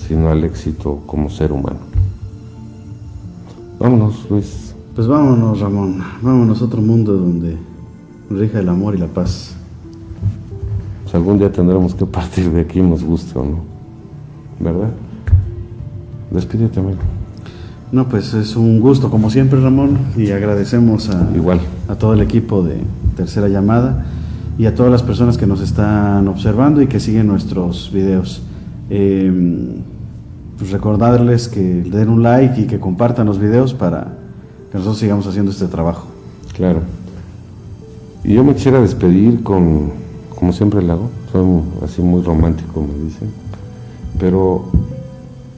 sino al éxito como ser humano. Vámonos, Luis. Pues vámonos, Ramón. Vámonos a otro mundo donde rija el amor y la paz. Pues algún día tendremos que partir de aquí, nos guste o no, ¿verdad? Despídete, amigo. No, pues es un gusto como siempre, Ramón, y agradecemos a todo el equipo de Tercera Llamada y a todas las personas que nos están observando y que siguen nuestros videos. Pues recordarles que den un like y que compartan los videos para que nosotros sigamos haciendo este trabajo. Claro. Y yo me quisiera despedir como siempre lo hago, soy así muy romántico, me dicen, pero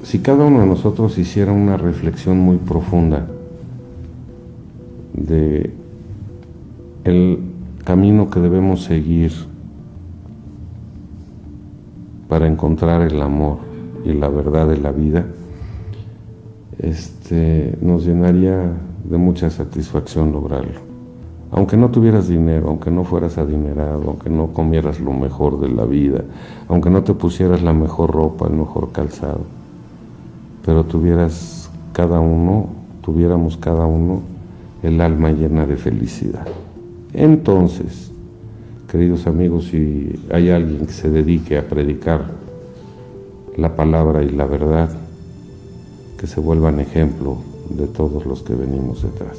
si cada uno de nosotros hiciera una reflexión muy profunda de el camino que debemos seguir para encontrar el amor y la verdad de la vida, nos llenaría de mucha satisfacción lograrlo. Aunque no tuvieras dinero, aunque no fueras adinerado, aunque no comieras lo mejor de la vida, aunque no te pusieras la mejor ropa, el mejor calzado, pero tuviéramos cada uno el alma llena de felicidad. Entonces, queridos amigos, si hay alguien que se dedique a predicar la palabra y la verdad, que se vuelvan ejemplo de todos los que venimos detrás.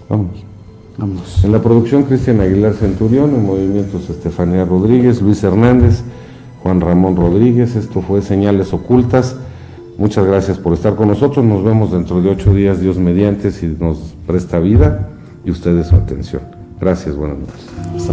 Vámonos. En la producción, Cristian Aguilar Centurión, en movimientos, Estefanía Rodríguez, Luis Hernández, Juan Ramón Rodríguez. Esto fue Señales Ocultas. Muchas gracias por estar con nosotros. Nos vemos dentro de 8 días, Dios mediante, si nos presta vida y ustedes su atención. Gracias, buenas noches.